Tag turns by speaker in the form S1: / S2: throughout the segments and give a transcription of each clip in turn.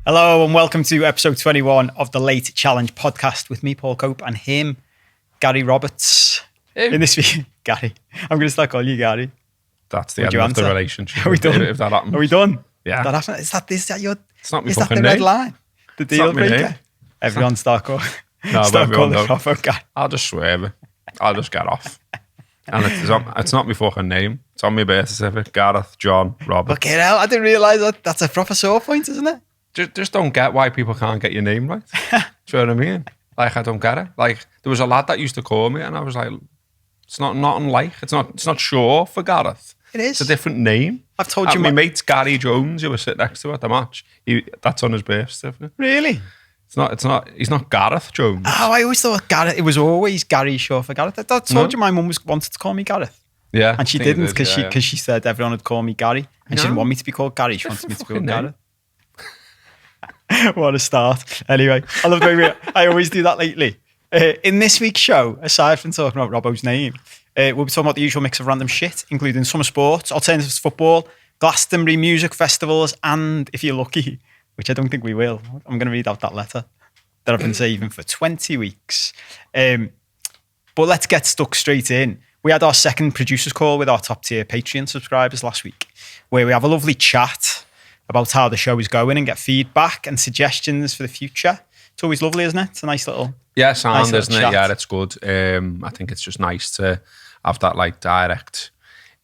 S1: Hello and welcome to episode 21 of the Late Challenge podcast with me, Paul Cope, and him, Gary Roberts. In this week, Gary. I'm going to start calling you Gary.
S2: That's the end of the relationship.
S1: Are we done?
S2: If that happens.
S1: Are we done?
S2: Yeah.
S1: That happened? Is that your?
S2: It's not my
S1: is that
S2: fucking
S1: the red
S2: name.
S1: line? The deal breaker? Everyone start calling.
S2: No,
S1: start calling
S2: don't.
S1: Robbo, Gary.
S2: I'll just swear it. I'll just get off. And it's not my fucking name. It's on my birth certificate. Gareth John Roberts.
S1: Fucking hell, I didn't realise that. That's a proper sore point, isn't it?
S2: Just don't get why people can't get your name right. Do you know what I mean? Like, I don't get it. Like, there was a lad that used to call me and I was like, it's not unlike. It's not sure for Gareth.
S1: It is.
S2: It's a different name.
S1: I've told you.
S2: My mate's Gary Jones, who was sitting next to at the match. That's on his birth certificate.
S1: Really?
S2: It's not. He's not Gareth Jones.
S1: Oh, I always thought Gareth. It was always Gary short for Gareth. I told you my mum wanted to call me Gareth.
S2: Yeah,
S1: and she didn't because she said everyone would call me Gary, and she didn't want me to be called Gary. She wanted me to be called Gareth. What a start. Anyway, I love the way I always do that lately. In this week's show, aside from talking about Robbo's name, we'll be talking about the usual mix of random shit, including summer sports, alternatives football, Glastonbury music festivals, and if you're lucky, which I don't think we will, I'm going to read out that letter that I've been saving for 20 weeks. But let's get stuck straight in. We had our second producers call with our top tier Patreon subscribers last week, where we have a lovely chat about how the show is going and get feedback and suggestions for the future. It's always lovely, isn't it? It's a nice little
S2: sound, isn't it?
S1: Chat.
S2: Yeah, it's good. I think it's just nice to have that like direct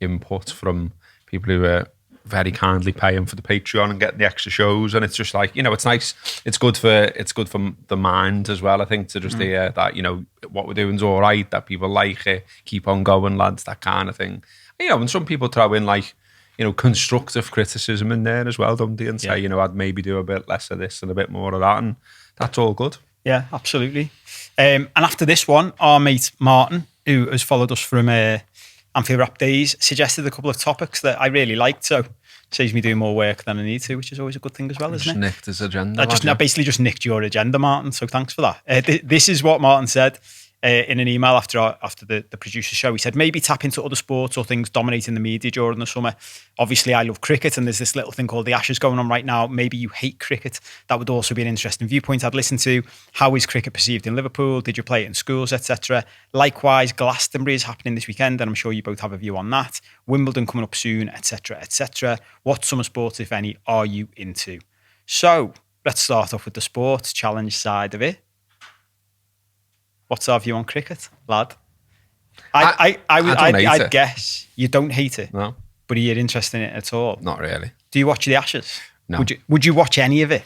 S2: input from people who are very kindly paying for the Patreon and getting the extra shows. And it's just like, it's nice. It's good for the mind as well, I think, to just hear that, what we're doing is all right, that people like it, keep on going, lads, that kind of thing. And some people throw in like, constructive criticism in there as well, don't they? And say, I'd maybe do a bit less of this and a bit more of that. And that's all good. Yeah,
S1: absolutely. And after this one, our mate Martin, who has followed us from Anfield Rap Days, suggested a couple of topics that I really liked. So saves me doing more work than I need to, which is always a good thing as well, isn't it?
S2: Nicked his agenda.
S1: I basically just nicked your agenda, Martin. So thanks for that. This is what Martin said in an email after the producer show. He said, maybe tap into other sports or things dominating the media during the summer. Obviously, I love cricket, and there's this little thing called the Ashes going on right now. Maybe you hate cricket. That would also be an interesting viewpoint I'd listen to. How is cricket perceived in Liverpool? Did you play it in schools, etc.? Likewise, Glastonbury is happening this weekend, and I'm sure you both have a view on that. Wimbledon coming up soon, etc., etc. What summer sports, if any, are you into? So let's start off with the sports challenge side of it. What's our view on cricket, lad? I'd guess you don't hate it.
S2: No.
S1: But are you interested in it at all?
S2: Not really.
S1: Do you watch the Ashes?
S2: No.
S1: Would you watch any of it?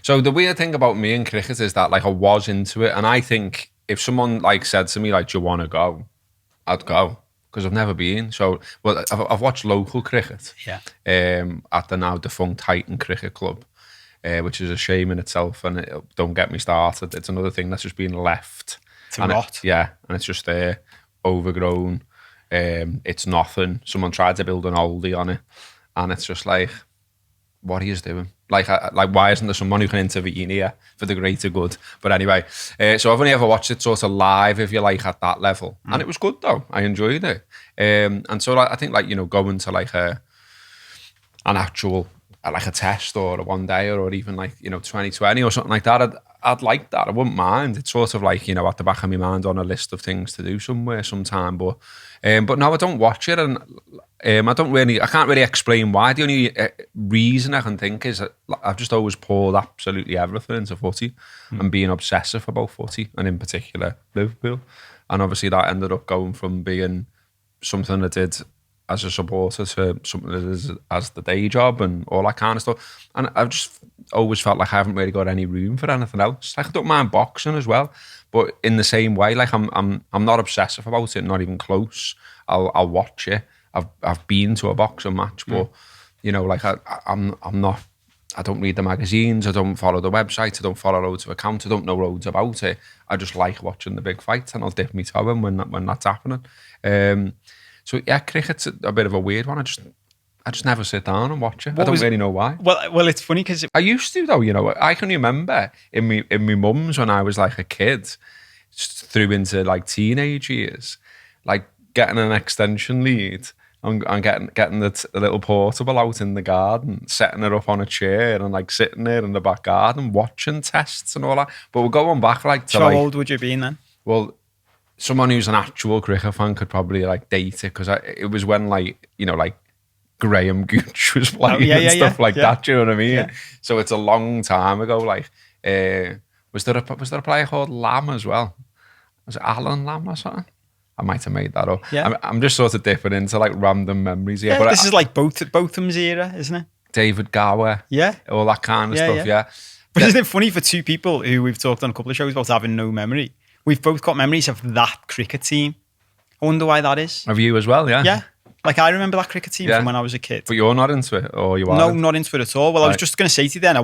S2: So the weird thing about me and cricket is that like I was into it, and I think if someone like said to me like, "Do you want to go?" I'd go because I've never been. So, well, I've watched local cricket.
S1: Yeah.
S2: At the now defunct Highton Cricket Club, which is a shame in itself, and don't get me started. It's another thing that's just been left.
S1: To rot.
S2: And it's just there, overgrown. It's nothing. Someone tried to build an oldie on it, and it's just like, what are you doing? Like why isn't there someone who can intervene here for the greater good? But anyway, so I've only ever watched it sort of live, if you like, at that level, and it was good though. I enjoyed it, and so I think like going to like an actual like a test or a one day or even like 2020 or something like that. I'd like that. I wouldn't mind. It's sort of like, at the back of my mind on a list of things to do somewhere sometime. But no, I don't watch it, and I can't really explain why. The only reason I can think is that I've just always poured absolutely everything into footy and being obsessive about footy, and in particular Liverpool. And obviously that ended up going from being something I did as a supporter to something that is as the day job and all that kind of stuff. And I've just always felt like I haven't really got any room for anything else. Like I don't mind boxing as well, but in the same way, like I'm not obsessive about it, not even close. I'll watch it. I've been to a boxing match, but like I'm not. I don't read the magazines. I don't follow the website. I don't follow loads of accounts. I don't know loads about it. I just like watching the big fights, and I'll dip my toe in when that's happening. So yeah, cricket's a bit of a weird one. I just never sit down and watch it. I don't really know why.
S1: Well, it's funny because
S2: I used to though. I can remember in my mum's when I was like a kid, through into like teenage years, like getting an extension lead and getting the little portable out in the garden, setting it up on a chair and like sitting there in the back garden watching tests and all that. But we're going back like to
S1: So how old would you be then?
S2: Well, someone who's an actual cricket fan could probably like date it, because it was when like, you know, like Graham Gooch was playing and stuff like that. Do you know what I mean? Yeah. So it's a long time ago. Like, was there a player called Lamb as well? Was it Alan Lamb or something? I might have made that up.
S1: Yeah.
S2: I'm just sort of dipping into like random memories here.
S1: Yeah,
S2: but
S1: this is like Botham's era, isn't it?
S2: David Gower.
S1: Yeah.
S2: All that kind of stuff, yeah.
S1: But isn't it funny for two people who we've talked on a couple of shows about having no memory? We've both got memories of that cricket team. I wonder why that is.
S2: Of you as well, yeah?
S1: Yeah. Like, I remember that cricket team from when I was a kid.
S2: But you're not into it, or you are?
S1: No, not into it at all. Well, I was just going to say to you then,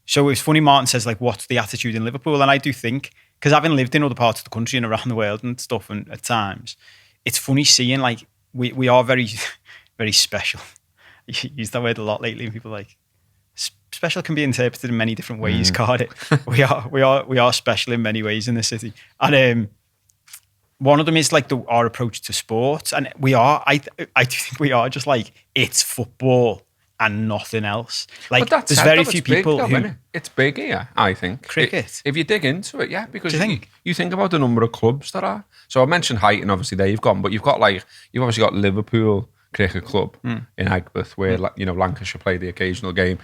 S1: so it was funny, Martin says, like, what's the attitude in Liverpool? And I do think, because having lived in other parts of the country and around the world and stuff, and at times, it's funny seeing, like, we are very, very special. You use that word a lot lately, and people are like, special can be interpreted in many different ways, can't it? we are special in many ways in this city. And one of them is like our approach to sports, and I do think we are just like, it's football and nothing else. Like, there's very few people who...
S2: It's big here, I think.
S1: Cricket.
S2: If you dig into it, yeah, because
S1: you
S2: think about the number of clubs there are. So I mentioned Highton, obviously they've gone, but you've obviously got Liverpool Cricket Club in Aigburth, where you know, Lancashire play the occasional game.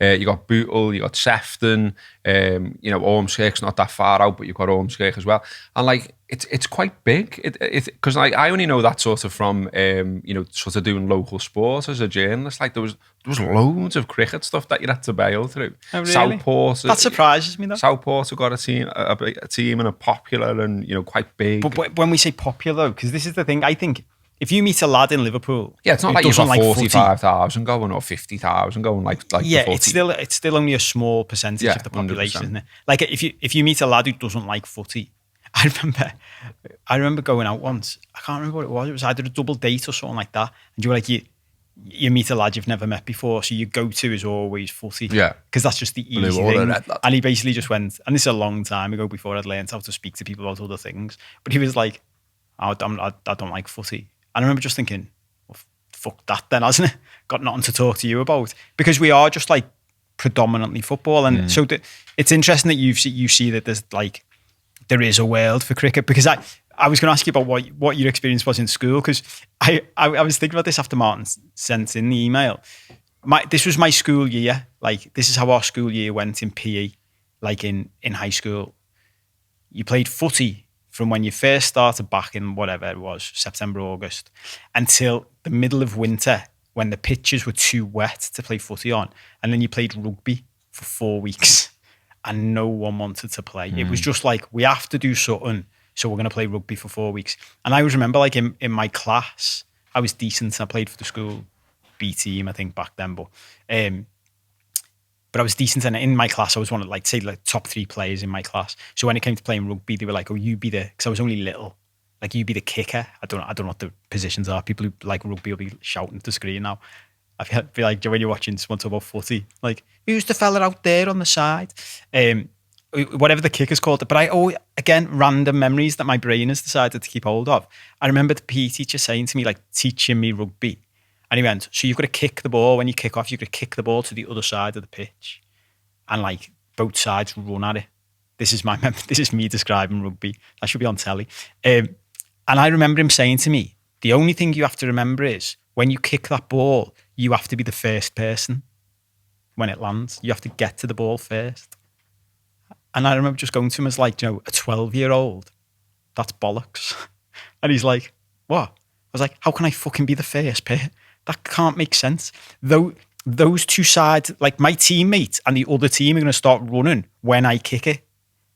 S2: You got Bootle, you got Sefton, you know, Ormskirk's not that far out, but you've got Ormskirk as well. And like, it's quite big. Because like, I only know that sort of from you know, sort of doing local sport as a journalist. Like, there was loads of cricket stuff that you had to bail through.
S1: Oh, really?
S2: Southport,
S1: that surprises me though.
S2: Southport have got a team and a popular and, you know, quite big.
S1: But when we say popular, because this is the thing, I think if you meet a lad in Liverpool,
S2: it's not like you've got 45,000 going or 50,000 going, like
S1: yeah, it's still only a small percentage of the population, 100%. Isn't it? Like, if you meet a lad who doesn't like footy, I remember going out once. I can't remember what it was. It was either a double date or something like that. And you were like, you meet a lad you've never met before, so your go-to is always footy. Yeah, because that's just the easy thing. And he basically just went, and this is a long time ago before I'd learned how to speak to people about other things. But he was like, I don't like footy. And I remember just thinking, well, fuck that then, hasn't it? Got nothing to talk to you about. Because we are just like predominantly football. And so it's interesting that you see that there's like, there is a world for cricket. Because I was going to ask you about what your experience was in school. Because I was thinking about this after Martin sent in the email. This was my school year. Like, this is how our school year went in PE, like in high school. You played footy from when you first started back in whatever it was, September, August, until the middle of winter when the pitches were too wet to play footy on. And then you played rugby for 4 weeks and no one wanted to play. It was just like, we have to do something, so we're going to play rugby for 4 weeks. And I always remember, like, in my class, I was decent. I played for the school B team, I think, back then. But I was decent, and in my class, I was one of, like, say, like top 3 players in my class. So when it came to playing rugby, they were like, "Oh, you be the," because I was only little, like, "You be the kicker." I don't know what the positions are. People who like rugby will be shouting at the screen now. I feel like when you're watching someone talk about footy, like, "Who's the fella out there on the side?" Whatever the kicker's called. But I always, again, random memories that my brain has decided to keep hold of. I remember the PE teacher saying to me, like, teaching me rugby. And he went, so you've got to kick the ball. When you kick off, you've got to kick the ball to the other side of the pitch. And, like, both sides run at it. This is me describing rugby. That should be on telly. And I remember him saying to me, the only thing you have to remember is when you kick that ball, you have to be the first person when it lands. You have to get to the ball first. And I remember just going to him as, like, you know, a 12-year-old. That's bollocks. And he's like, what? I was like, how can I fucking be the first person? That can't make sense. Though those two sides, like, my teammate and the other team are going to start running when I kick it.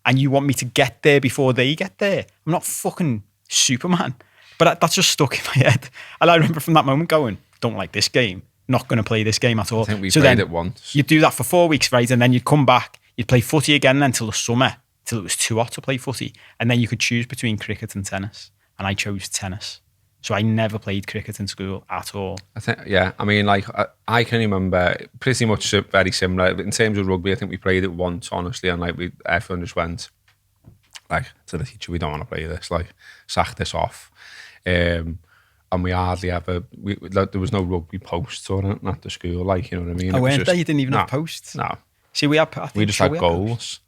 S1: And you want me to get there before they get there. I'm not fucking Superman. But that's just stuck in my head. And I remember from that moment going, don't like this game. Not going to play this game at all.
S2: I think we played it once.
S1: You'd do that for 4 weeks, right? And then you'd come back. You'd play footy again then till the summer, till it was too hot to play footy. And then you could choose between cricket and tennis. And I chose tennis. So I never played cricket in school at all. I think,
S2: yeah, I mean, like, I can remember pretty much very similar. In terms of rugby, I think we played it once, honestly, and, like, everyone just went, like, to the teacher, we don't want to play this, like, sack this off. and we hardly ever, like, there was no rugby posts or anything at the school, like, you know what I mean?
S1: Oh,
S2: It was
S1: weren't
S2: just,
S1: they? You didn't even have posts?
S2: No.
S1: See, we had, I think
S2: We just
S1: sure
S2: had
S1: we
S2: goals.
S1: posts.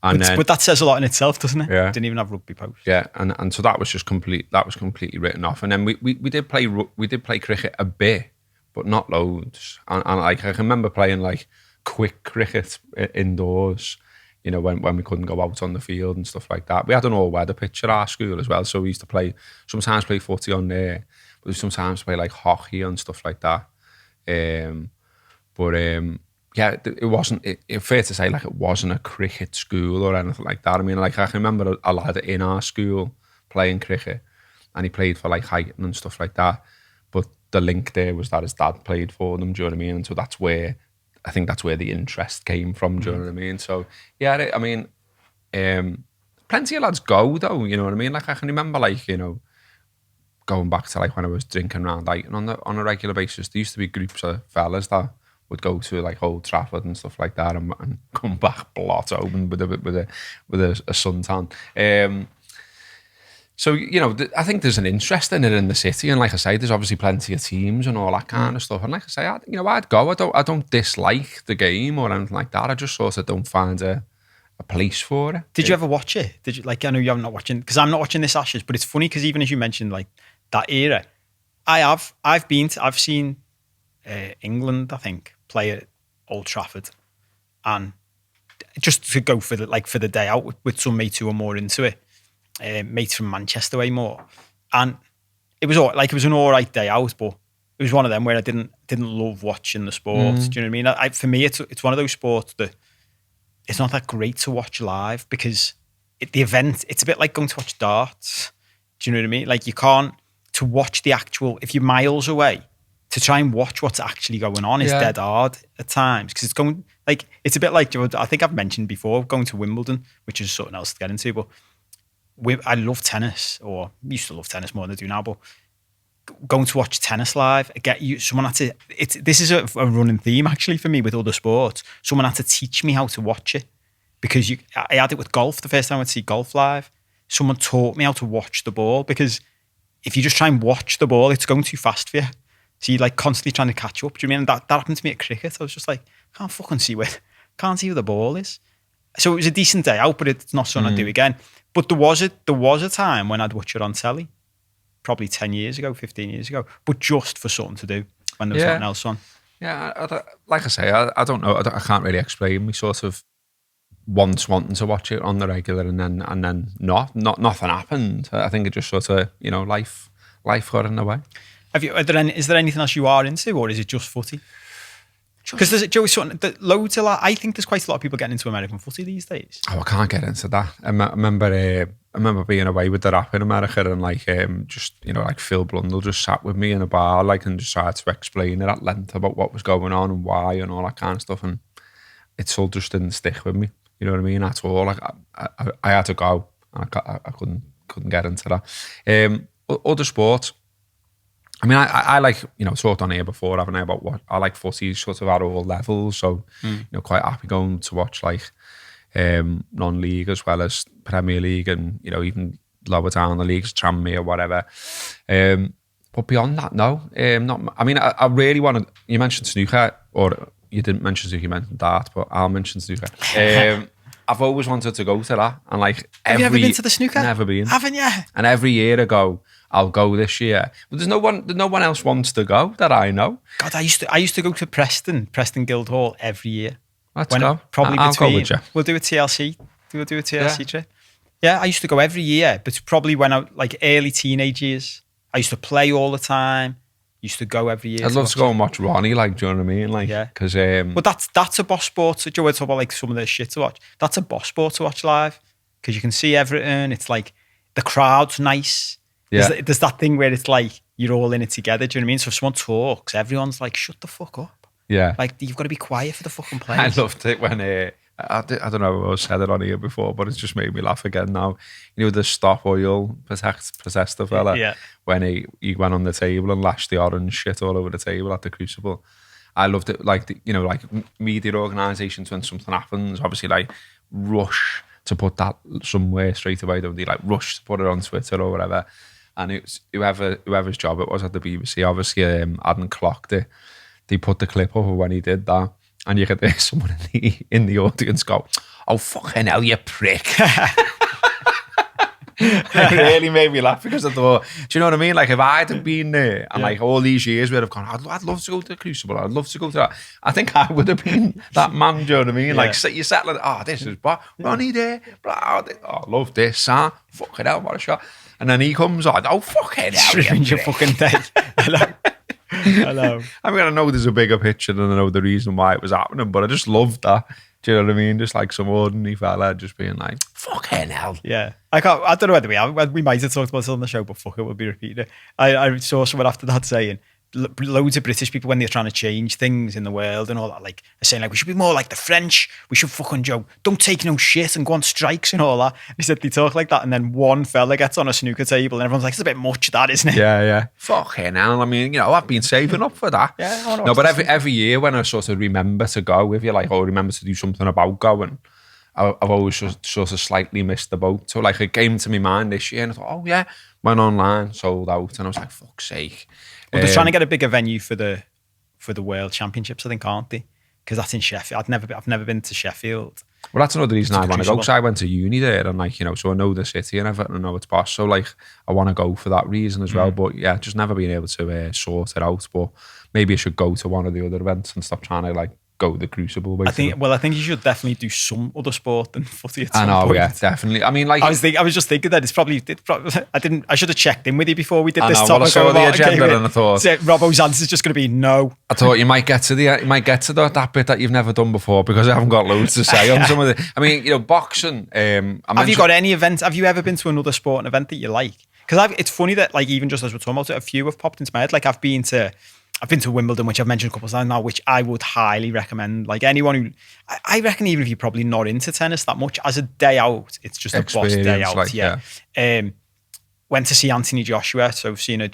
S2: And then,
S1: But that says a lot in itself, doesn't it?
S2: Yeah.
S1: Didn't even have rugby posts.
S2: yeah, and so that was just completely written off. And then we did play cricket a bit, but not loads. And like I can remember playing like quick cricket indoors, you know, when we couldn't go out on the field and stuff like that. We had an all-weather pitch at our school as well, so we used to sometimes play footy on there, but we sometimes play like hockey and stuff like that. Yeah, it wasn't, fair to say, like, it wasn't a cricket school or anything like that. I mean, like, I can remember a lad in our school playing cricket, and he played for like Highton and stuff like that. But the link there was that his dad played for them, do you know what I mean? And so I think that's where the interest came from, do you know what I mean? So, yeah, I mean, plenty of lads go, though, you know what I mean? Like, I can remember, like, you know, going back to like when I was drinking around Highton on a regular basis, there used to be groups of fellas that would go to like Old Trafford and stuff like that, and come back blot open with a suntan. So, you know, I think there's an interest in it in the city, and like I say, there's obviously plenty of teams and all that kind of stuff. And like I say, I'd go. I don't dislike the game or anything like that. I just sort of don't find a place for it.
S1: Did you ever watch it? Did you, like, I know you're not watching, because I'm not watching this Ashes, but it's funny because even as you mentioned, like that era, I've seen England, I think, play at Old Trafford, and just to go for the day out with some mates who are more into it, mates from Manchester way more, and it was an all right day out, but it was one of them where I didn't love watching the sport. Do you know what I mean? For me, it's one of those sports that it's not that great to watch live, because the event, it's a bit like going to watch darts. Do you know what I mean? Like, you can't, to watch the actual, if you're miles away, to try and watch what's actually going on is dead hard at times, because it's a bit like, I think I've mentioned before, going to Wimbledon, which is something else to get into, but I love tennis, or used to love tennis more than I do now, but going to watch tennis live, someone had to, this is a running theme actually for me with other sports, someone had to teach me how to watch it, because I had it with golf. The first time I'd see golf live, someone taught me how to watch the ball, because if you just try and watch the ball, it's going too fast for you. So you're like constantly trying to catch up. Do you mean? That happened to me at cricket. I was just like, can't see where the ball is. So it was a decent day out, but it's not something I'd do again. But there was a time when I'd watch it on telly, probably 10 years ago, 15 years ago, but just for something to do when there was nothing else on.
S2: Yeah, like I say, I don't know. I can't really explain. We sort of once wanting to watch it on the regular, and then nothing happened. I think it just sort of, you know, life got in the way.
S1: Is there anything else you are into, or is it just footy? Because I think there's quite a lot of people getting into American footy these days.
S2: Oh, I can't get into that. I remember being away with the rap in America, and like just, you know, like Phil Blundell just sat with me in a bar, like, and just tried to explain it at length about what was going on and why and all that kind of stuff, and it still just didn't stick with me. You know what I mean? At all. Like I had to go. I couldn't get into that. Other sports. I mean, I like, you know, talked on here before, haven't I, about what I like footy sort of at all levels. So, you know, quite happy going to watch like non-league as well as Premier League, and, you know, even lower down the leagues, Tranmere or whatever. But beyond that, no. Not. I mean, I really want to. You mentioned snooker, or you didn't mention snooker, you mentioned dart, but I'll mention snooker. I've always wanted to go to that, and like
S1: have you ever been to the snooker?
S2: Never been.
S1: Haven't you?
S2: And every year I go, I'll go this year. But there's no one else wants to go that I know.
S1: God, I used to go to Preston Guildhall every year.
S2: Let's go.
S1: I'll
S2: go with you.
S1: We'll do a TLC. We'll do a TLC trip. Yeah, I used to go every year, but probably when I like early teenage years. I used to play all the time. Used to go every year.
S2: I'd love to go and watch Ronnie, like, do you know what I mean? Like,
S1: yeah.
S2: Because
S1: but that's a boss sport. Do you want to talk about like some of the shit to watch? That's a boss sport to watch live, because you can see everything. It's like the crowd's nice.
S2: Yeah.
S1: There's that thing where it's like you're all in it together. Do you know what I mean? So if someone talks, everyone's like, shut the fuck up.
S2: Yeah.
S1: Like, you've got to be quiet for the fucking players.
S2: I loved it when I don't know if I said it on here before, but it's just made me laugh again now. You know, the Stop Oil possessed the fella, when he went on the table and lashed the orange shit all over the table at the Crucible. I loved it. Like, you know, like media organisations, when something happens, obviously like rush to put that somewhere straight away. Don't they like rush to put it on Twitter or whatever? And it was whoever's job it was at the BBC, obviously hadn't clocked it. They put the clip up of when he did that, and you could hear someone in the audience go, "Oh fucking hell, you prick!" It really made me laugh because I thought, do you know what I mean? Like if I'd have been there and like all these years we'd have gone, I'd love to go to the Crucible, I'd love to go to that. I think I would have been that man, do you know what I mean? Like you sat like, this is Ronnie there, blah, I love this, huh? Fucking hell, what a shot. And then he comes on, oh fucking hell,
S1: your fucking day. Hello.
S2: I mean, I know there's a bigger picture and I know the reason why it was happening, but I just loved that. Do you know what I mean? Just like some ordinary fella just being like, fucking hell.
S1: Yeah. I don't know whether we might have talked about it on the show, but fuck it, we'll be repeating it. I saw someone after that saying, loads of British people, when they're trying to change things in the world and all that, like, are saying like, we should be more like the French. We should fucking don't take no shit and go on strikes and all that. He said they talk like that, and then one fella gets on a snooker table and everyone's like, it's a bit much, that, isn't it?
S2: Yeah. Fucking hell. I mean, I've been saving up for that.
S1: Yeah.
S2: No, but every year when I sort of remember to go, if you like, or remember to do something about going, I've always just sort of slightly missed the boat. So like it came to my mind this year and I thought, oh yeah, went online, sold out, and I was like, fuck's sake.
S1: Well, they're trying to get a bigger venue for the World Championships, I think, aren't they? Because that's in Sheffield. I've never been to Sheffield.
S2: Well, that's another reason I want to go, because I went to uni there and like, so I know the city and everything, I know its boss. So like, I want to go for that reason as well. But yeah, just never been able to sort it out. But maybe I should go to one of the other events and stop trying to like go the Crucible. Basically.
S1: I think you should definitely do some other sport than footy at
S2: some
S1: point.
S2: Yeah, definitely. I mean, like
S1: I was just thinking that I should have checked in with you before we did this topic.
S2: Well, I saw the agenda and I thought,
S1: Robbo's answer is just going to be no.
S2: I thought you might get to that bit that you've never done before, because I haven't got loads to say on some of the. I mean, boxing.
S1: Have you got any events? Have you ever been to another sporting event that you like? Because it's funny that like even just as we're talking about it, a few have popped into my head. Like I've been to Wimbledon, which I've mentioned a couple of times now, which I would highly recommend. Like anyone who, I reckon even if you're probably not into tennis that much, as a day out, it's just a boss day out.
S2: Like, yeah.
S1: Went to see Anthony Joshua, so I've seen a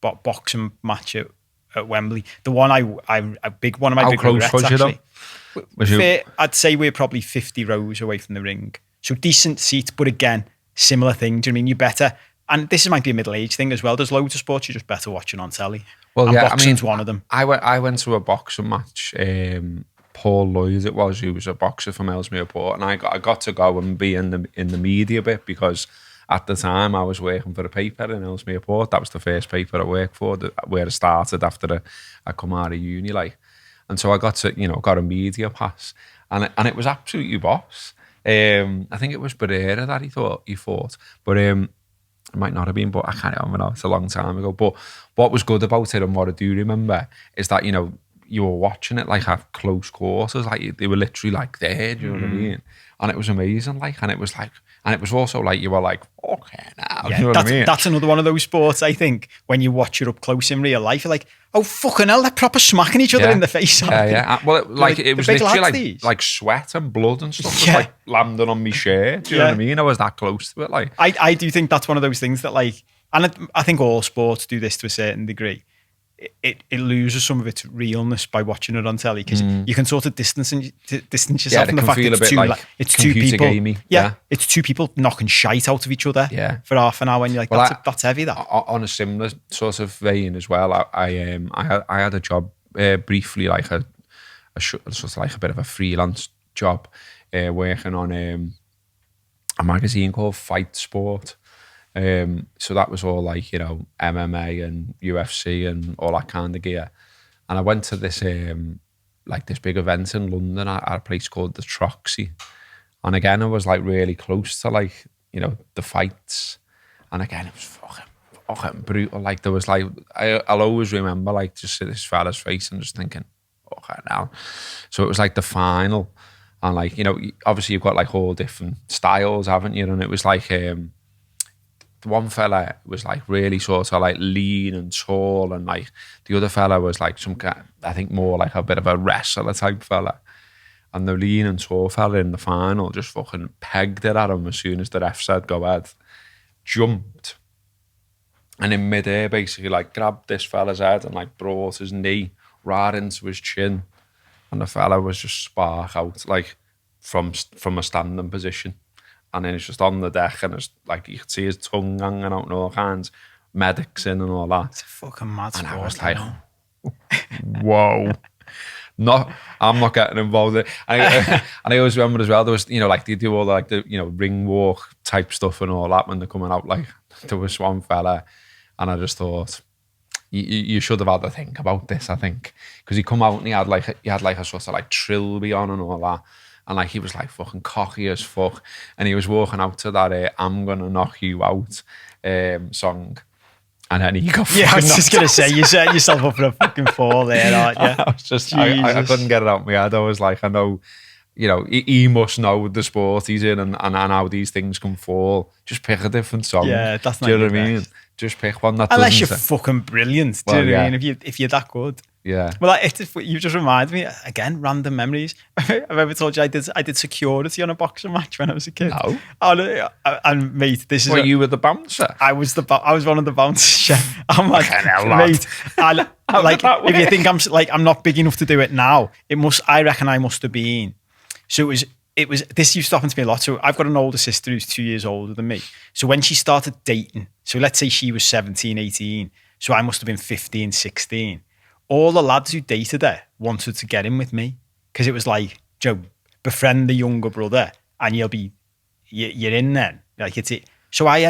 S1: boxing match at Wembley. The one a big one of my big regrets, actually. I'd say we're probably 50 rows away from the ring. So decent seats, but again, similar thing. Do you know what I mean? You're better. And this might be a middle-age thing as well. There's loads of sports you're just better watching on telly. Well, yeah, boxing's one of them.
S2: I went to a boxing match. Paul Lloyd, it was, who was a boxer from Ellesmere Port, and I got to go and be in the media bit, because at the time I was working for a paper in Ellesmere Port. That was the first paper I worked for, where I started after I come out of uni, like. And so I got to, got a media pass, and it was absolutely boss. I think it was Barrera that he fought, but it might not have been, but I can't remember now. It's a long time ago. But what was good about it, and what I do remember, is that, you were watching it like at close quarters, like they were literally like there, do you know what I mean? And it was amazing, like, and it was also like, you were like, okay, now, you know what I mean?
S1: That's another one of those sports, I think, when you watch it up close in real life, you're like, oh, fucking hell, they're proper smacking each other in the face.
S2: Yeah. Well, it was literally like sweat and blood and stuff was like landing on me shirt. Do you know what I mean? I was that close to it. Like,
S1: I do think that's one of those things that, like, and I think all sports do this to a certain degree. It loses some of its realness by watching it on telly, because you can sort of distance yourself from the fact that it's two people. Gamey. Yeah, it's two people knocking shite out of each other for half an hour, and you're like, that's heavy. That
S2: on a similar sort of vein as well. I had a job briefly, like a sort of like a bit of a freelance job, working on a magazine called Fight Sport. So that was all like, MMA and UFC and all that kind of gear. And I went to this this big event in London at a place called the Troxy. And again, I was like really close to like, the fights. And again, it was fucking brutal. Like there was like, I'll always remember like just this fella's face and just thinking, okay now. So it was like the final. And like, obviously you've got like all different styles, haven't you? And it was like, the one fella was like really sort of like lean and tall, and like the other fella was like some kind, I think more like a bit of a wrestler type fella. And the lean and tall fella in the final just fucking pegged it at him as soon as the ref said go ahead, jumped, and in midair basically like grabbed this fella's head and like brought his knee right into his chin, and the fella was just spark out like from a standing position. And then it's just on the deck, and it's like you could see his tongue hanging out and all kinds, medics in and all that.
S1: It's a fucking mad
S2: And
S1: sport.
S2: I was like, whoa. I'm not getting involved in it. And I always remember as well, there was, like they do all the ring walk type stuff and all that when they're coming out. Like there was one fella, and I just thought, you should have had to think about this, I think. Because he come out and he had like a sort of like trilby on and all that. And like he was like fucking cocky as fuck. And he was walking out to that I'm gonna knock you out song. And then he got
S1: I was just going to say, you set yourself up for a fucking fall there, aren't you?
S2: I was just, I couldn't get it out of my head. I was like, I know, he must know the sport he's in and how these things can fall. Just pick a different song.
S1: Yeah, that's not
S2: Do you know
S1: your
S2: what I mean?
S1: best.
S2: Just pick one that
S1: Unless you're
S2: doesn't.
S1: fucking brilliant. Do you know what I mean? If you're that good.
S2: Yeah.
S1: Well, you just reminded me, again, random memories. I've ever told you I did security on a boxing match when I was a kid.
S2: No.
S1: And mate, this is...
S2: Were you were the bouncer?
S1: I was one of the bouncers. Yeah. I'm like,
S2: hell,
S1: mate, like
S2: that
S1: if you
S2: work?
S1: think I'm not big enough to do it now, I reckon I must have been. So it was this used to happen to me a lot. So I've got an older sister who's 2 years older than me. So when she started dating, so let's say she was 17, 18, so I must have been 15, 16. All the lads who dated her wanted to get in with me because it was like, Joe, befriend the younger brother and you're in then. Like it's it. So I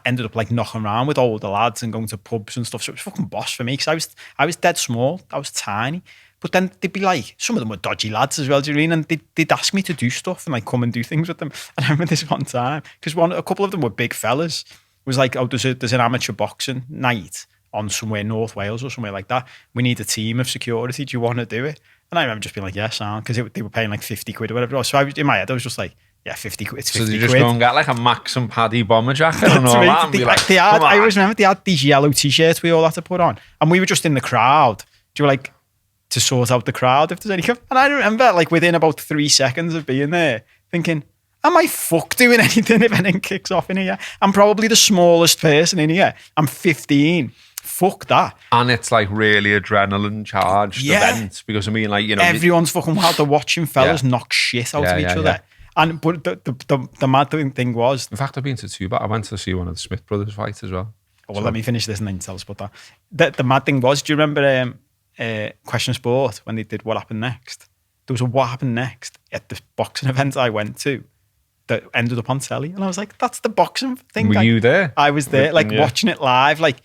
S1: ended up like knocking around with older lads and going to pubs and stuff. So it was fucking boss for me because I was dead small. I was tiny. But then they'd be like, some of them were dodgy lads as well, do you mean? And they'd ask me to do stuff and like come and do things with them. And I remember this one time, because a couple of them were big fellas. It was like, oh, there's an amateur boxing night on somewhere North Wales or somewhere like that. We need a team of security. Do you want to do it? And I remember just being like, yes, because they were paying like 50 quid or whatever it was. So in my head, I was just like, yeah, 50 quid. It's 50
S2: So
S1: quid.
S2: you just go and get like a Max and Paddy bomber jacket and all
S1: To me,
S2: that. And be like,
S1: I always remember they had these yellow t-shirts we all had to put on. And we were just in the crowd. Do you like to sort out the crowd if there's any? And I remember like within about 3 seconds of being there thinking, am I doing anything if anything kicks off in here? I'm probably the smallest person in here. I'm 15. Fuck that.
S2: And it's like really adrenaline charged event because I mean, like,
S1: everyone's fucking wild. They're watching fellas knock shit out of each other.
S2: Yeah.
S1: And but the mad thing was,
S2: in fact, I've been to two, but I went to see one of the Smith brothers fight as well.
S1: Well, let me finish this and then tell us about that. The mad thing was, do you remember Question of Sport when they did What Happened Next? There was a What Happened Next at the boxing event I went to that ended up on telly, and I was like, that's the boxing thing.
S2: Were you there?
S1: I was there, like watching it live, like.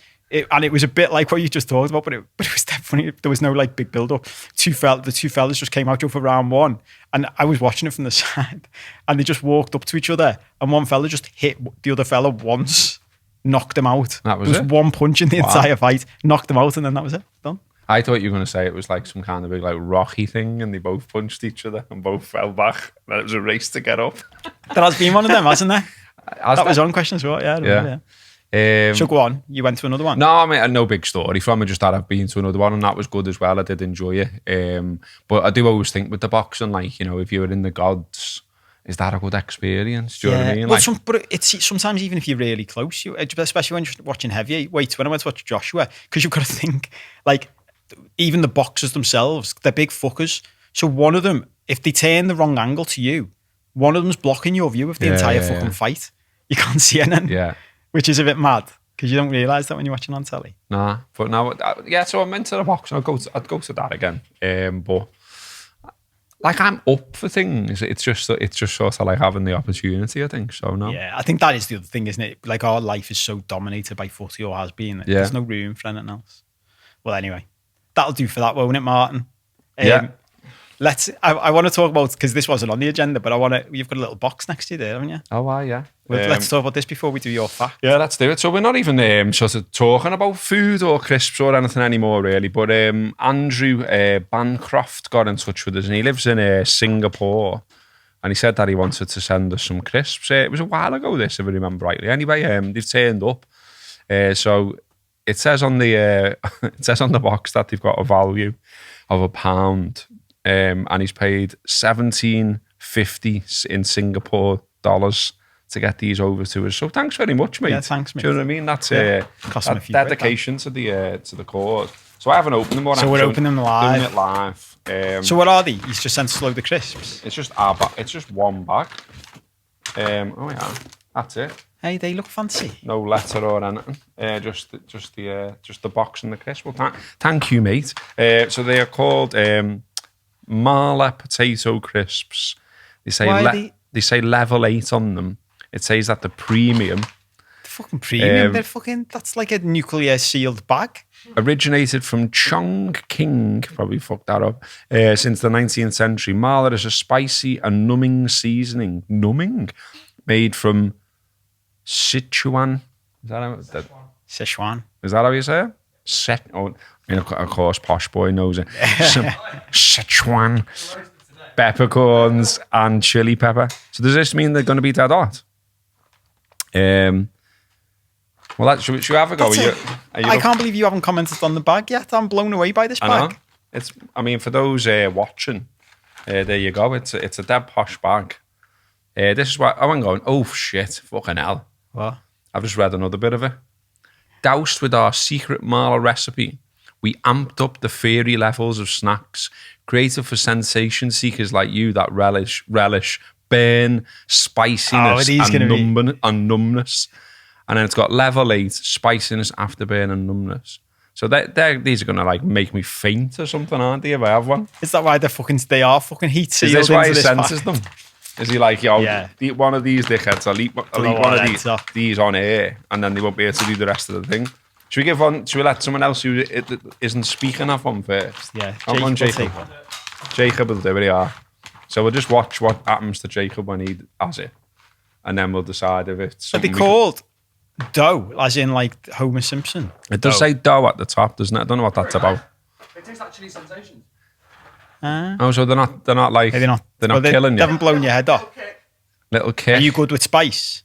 S1: And it was a bit like what you just talked about, but it was definitely, there was no like big build up. The two fellas just came out for round one, and I was watching it from the side, and they just walked up to each other, and one fella just hit the other fella once, knocked him out.
S2: That was
S1: there was one punch in the entire fight, knocked him out, and then that was it. Done.
S2: I thought you were going to say it was like some kind of big like Rocky thing, and they both punched each other and both fell back. And it was a race to get up.
S1: There has been one of them, hasn't there?
S2: That
S1: was on Question of Sport, yeah. I remember. So go on, you went to another one?
S2: No, I mean, no big story from it, just that I've been to another one and that was good as well. I did enjoy it. But I do always think with the boxing, like, if you were in the gods, is that a good experience? Do you know what I mean?
S1: Well, but it's sometimes even if you're really close, especially when you're watching heavyweight, when I went to watch Joshua, because you've got to think, like, even the boxers themselves, they're big fuckers. So one of them, if they turn the wrong angle to you, one of them's blocking your view of the entire fucking fight. You can't see anything. Yeah. Which is a bit mad because you don't realise that when you're watching on telly. Nah,
S2: but now, so I'm into the boxing. I'd go to that again. But like I'm up for things. It's just sort of like having the opportunity, I think. So no.
S1: Yeah, I think that is the other thing, isn't it? Like our life is so dominated by footy or has been. There's no room for anything else. Well, anyway, that'll do for that, won't it, Martin? I want to talk about, because this wasn't on the agenda, but you've got a little box next to you there, haven't you?
S2: Oh, wow, yeah.
S1: Let's talk about this before we do your fact.
S2: Yeah, let's do it. So we're not even sort of talking about food or crisps or anything anymore, really. But Andrew Bancroft got in touch with us, and he lives in Singapore. And he said that he wanted to send us some crisps. It was a while ago, this, if I remember rightly. Anyway, they've turned up. So it says on the box that they've got a value of £1. And he's paid $17.50 in Singapore dollars to get these over to us. So thanks very much, mate.
S1: Yeah, thanks, mate.
S2: Do you know what I mean? That's dedication to the cause. So I haven't opened them.
S1: So we're opening them live.
S2: Doing it live.
S1: So what are they? He's just sent us a load of crisps.
S2: It's just one bag. Oh yeah, that's it.
S1: Hey, they look fancy.
S2: No letter or anything. Just the box and the crisp. Well, thank you, mate. So they are called Marla potato crisps. They say they say level 8 on them. It says that the premium.
S1: The fucking premium. That's like a nuclear sealed bag.
S2: Originated from Chongqing, probably fucked that up, since the 19th century. Marla is a spicy and numbing seasoning. Numbing? Made from Sichuan. Is that how,
S1: Sichuan.
S2: Is that how you say it? Of course, posh boy knows it. Sichuan. Peppercorns and chili pepper. So does this mean they're going to be dead hot? Well, should we have a go?
S1: I can't believe you haven't commented on the bag yet. I'm blown away by this bag.
S2: I mean, for those watching, there you go. It's a dead posh bag. This is what I'm going. Oh shit! Fucking hell!
S1: What?
S2: I've just read another bit of it. Doused with our secret Marla recipe, we amped up the fairy levels of snacks, created for sensation seekers like you that relish burn, spiciness, and numbness. And then it's got level 8, spiciness, afterburn, and numbness. So these are going to like make me faint or something, aren't they, if I have one?
S1: Is that why they are fucking heat sealed?
S2: Is this why he senses them? Is he like, one of these dickheads, I'll eat one of these on air, and then they won't be able to do the rest of the thing. Should we let someone else who isn't speaking have one first?
S1: Yeah,
S2: Jacob. Jacob will do it, yeah. So we'll just watch what happens to Jacob when he has it, and then we'll decide if it's.
S1: Are they called dough, as in like Homer Simpson?
S2: It does say dough at the top, doesn't it? I don't know what that's about.
S3: It tastes like chili sensations.
S2: So they're not like they're not killing you.
S1: They haven't blown your head off.
S2: Little kick.
S1: Are you good with spice?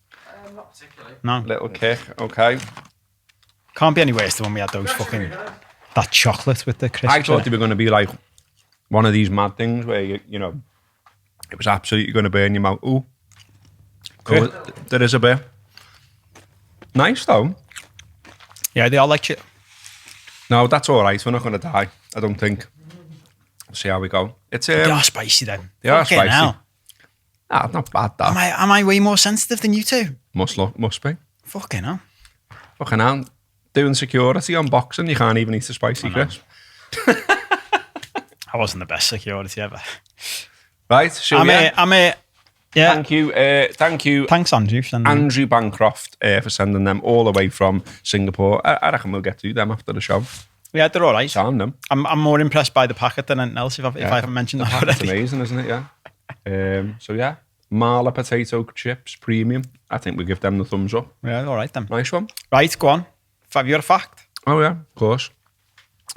S3: Not particularly.
S1: No.
S2: Little kick. Okay.
S1: Can't be any worse than when we had those that chocolate with the crisp.
S2: I thought they were going to be like one of these mad things where you know it was absolutely going to burn your mouth. Ooh. Cool. There is a bit. Nice though.
S1: Yeah, they all like it.
S2: No, that's all right. We're not going to die. I don't think. We'll see how we go.
S1: They are spicy then.
S2: They are spicy.
S1: Hell.
S2: Not bad. That.
S1: Am I way more sensitive than you two?
S2: Must be.
S1: Fucking hell.
S2: Fucking hell. Doing security on boxing, you can't even eat a spicy crisp.
S1: I wasn't the best security ever.
S2: Right,
S1: Yeah.
S2: Thank you.
S1: Thanks, Andrew.
S2: Andrew Bancroft for sending them all the way from Singapore. I reckon we'll get to them after the show.
S1: Yeah, they're all right.
S2: Sound them.
S1: I'm more impressed by the packet than anything else if I haven't mentioned that already.
S2: It's amazing, isn't it? Yeah. So yeah, Marla potato chips premium. I think we give them the thumbs up.
S1: Yeah, all right then.
S2: Nice one.
S1: Right, go on. Have you got a fact?
S2: Oh yeah, of course.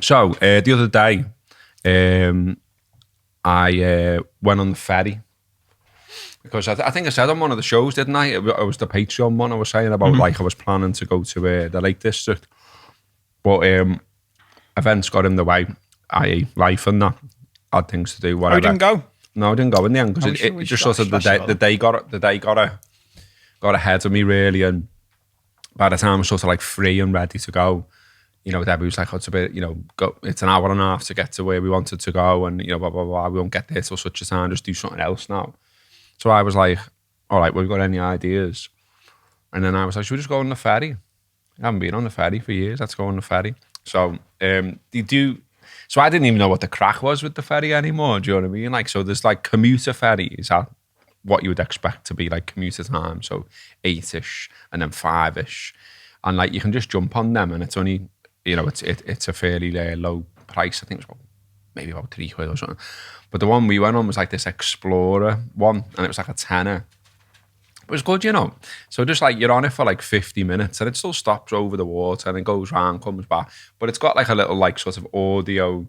S2: So the other day, I went on the ferry because I think I said on one of the shows, didn't I? It was the Patreon one. I was saying about like I was planning to go to the Lake District, but events got in the way. I.e. life and that. Had things to do. Whatever.
S1: Oh, you didn't go?
S2: No, I didn't go in the end because it just sort of the day got ahead of me really, and by the time I was sort of like free and ready to go, you know, Debbie was like, oh, it's a bit, you know, it's an hour and a half to get to where we wanted to go, and you know, blah blah blah. We won't get there till such a time. Just do something else now. So I was like, all right, well, we've got any ideas? And then I was like, should we just go on the ferry? I haven't been on the ferry for years. Let's go on the ferry. So they do. So I didn't even know what the crack was with the ferry anymore. Do you know what I mean? Like, so there's like commuter ferries at what you would expect to be like commuter time. So 8-ish and then 5-ish. And like, you can just jump on them and it's only, you know, it's a fairly low price. I think it's maybe about £3 or something. But the one we went on was like this Explorer one and it was like a tenner. It was good, you know. So just like you're on it for like 50 minutes and it still stops over the water and it goes round, comes back. But it's got like a little like sort of audio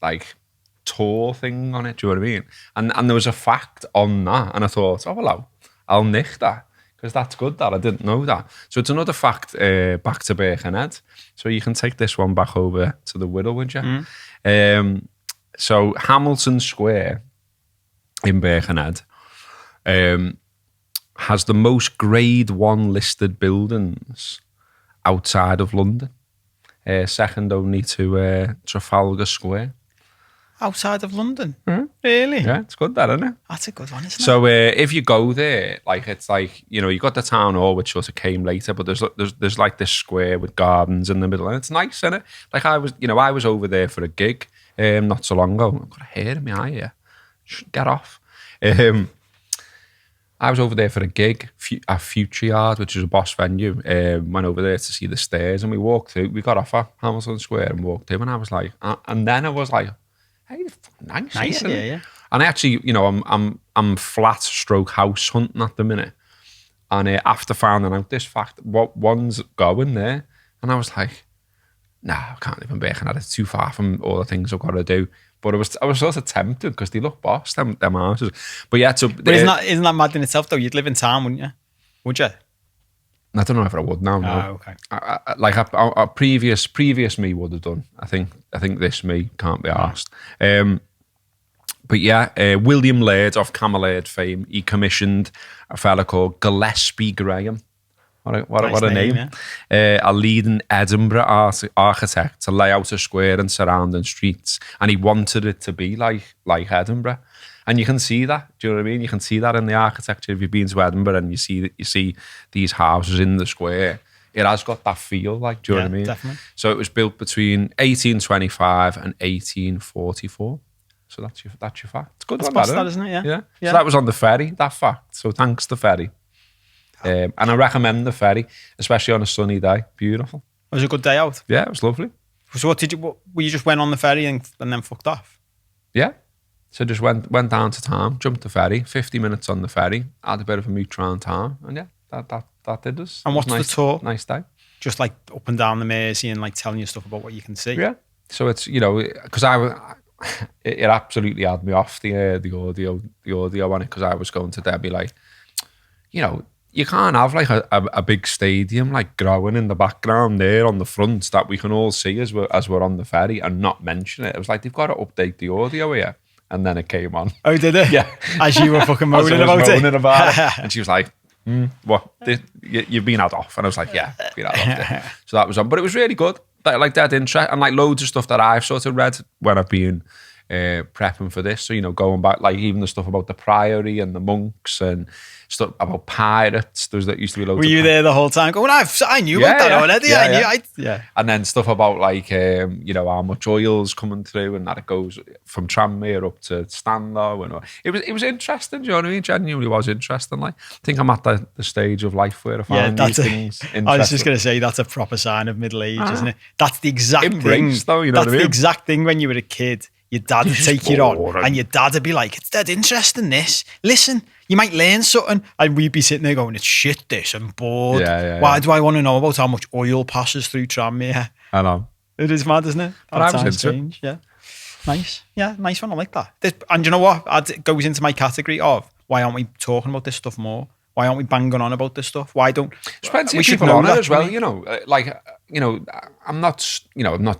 S2: like tour thing on it, do you know what I mean? And there was a fact on that and I thought, oh, hello, I'll nick that because that's good that I didn't know that. So it's another fact back to Birkenhead. So you can take this one back over to the Whittle, would you? So Hamilton Square in Birkenhead has the most Grade 1 listed buildings outside of London, second only to Trafalgar Square.
S1: outside of London. Really?
S2: Yeah, it's good that, isn't it?
S1: That's a good one, isn't it?
S2: So if you go there, like it's like, you know, you got the town hall, which sort of came later, but there's like this square with gardens in the middle, and it's nice, isn't it? Like I was over there for a gig not so long ago. I've got a hair in my eye here. Get off. I was over there for a gig at Future Yard, which is a boss venue. Went over there to see the stairs, and we walked through. We got off at Hamilton Square and walked in, and I was like, and then I was like, hey, it's fucking nice here,
S1: yeah.
S2: And I actually, you know, I'm flat stroke house hunting at the minute, and after finding out this fact, what one's going there, and I was like, nah, I can't even be at it. It's too far from all the things I've got to do. But I was sort of tempted because they look boss, them houses. But yeah, so
S1: But isn't that mad in itself though? You'd live in town, wouldn't you? Would you?
S2: I don't know if I would now. No.
S1: Oh, okay.
S2: Like a previous me would have done. I think this me can't be asked. But yeah, William Laird of Camelaird fame, he commissioned a fella called Gillespie Graham. What a name. Yeah. A leading Edinburgh architect to lay out a square and surrounding streets. And he wanted it to be like Edinburgh. And you can see that. Do you know what I mean? You can see that in the architecture. If you've been to Edinburgh and you see these houses in the square, it has got that feel, like, do you know what I mean?
S1: Definitely.
S2: So it was built between 1825 and 1844. So that's your fact. It's a good
S1: That's
S2: one,
S1: past that, isn't it? Yeah.
S2: Yeah. So that was on the ferry, that fact. So thanks to ferry. And I recommend the ferry, especially on a sunny day. Beautiful.
S1: It was a good day out.
S2: Yeah, it was lovely.
S1: So you just went on the ferry and then fucked off?
S2: Yeah. So just went down to town, jumped the ferry, 50 minutes on the ferry, had a bit of a mooch around town, and yeah, that did us.
S1: And what's the tour?
S2: Nice day.
S1: Just like up and down the Mersey and like telling you stuff about what you can see?
S2: Yeah. So it's, you know, because it absolutely had me off the audio on it, because I was going to there be like, you know, you can't have like a big stadium like growing in the background there on the front that we can all see as we're on the ferry and not mention it. It was like, they've got to update the audio here. And then it came on.
S1: Oh, did it?
S2: Yeah.
S1: As you were fucking moaning about it.
S2: And she was like, what? You've been had off. And I was like, yeah, been had off. Yeah. So that was on. But it was really good. Like that interest, and like loads of stuff that I've sort of read when I've been prepping for this. So, you know, going back, like even the stuff about the priory and the monks and stuff about pirates. There used to be loads.
S1: Were you there the whole time going, I knew about that already.
S2: Yeah. And then stuff about like, you know, how much oil's coming through and that it goes from Tranmere up to Stanlow. And it was interesting, do you know what I mean? Genuinely was interesting. Like, I think I'm at the stage of life where I find these things interesting.
S1: I was just going to say, that's a proper sign of middle age, isn't it? That's the exact
S2: Embrace,
S1: thing.
S2: Though, you know
S1: that's
S2: what I mean?
S1: the exact thing when you were a kid. Your dad would take you on and your dad would be like, it's dead interesting this. Listen, you might learn something. And we'd be sitting there going, it's shit this, I'm bored. Why do I want to know about how much oil passes through Tranmere?
S2: I know.
S1: It is mad, isn't it?
S2: But I was into it.
S1: Yeah. Nice. Yeah, nice one. I like that. And you know what? It goes into my category of, why aren't we talking about this stuff more? Why aren't we banging on about this stuff? Why don't
S2: there's plenty of people on it as well, you know, like, you know, I'm not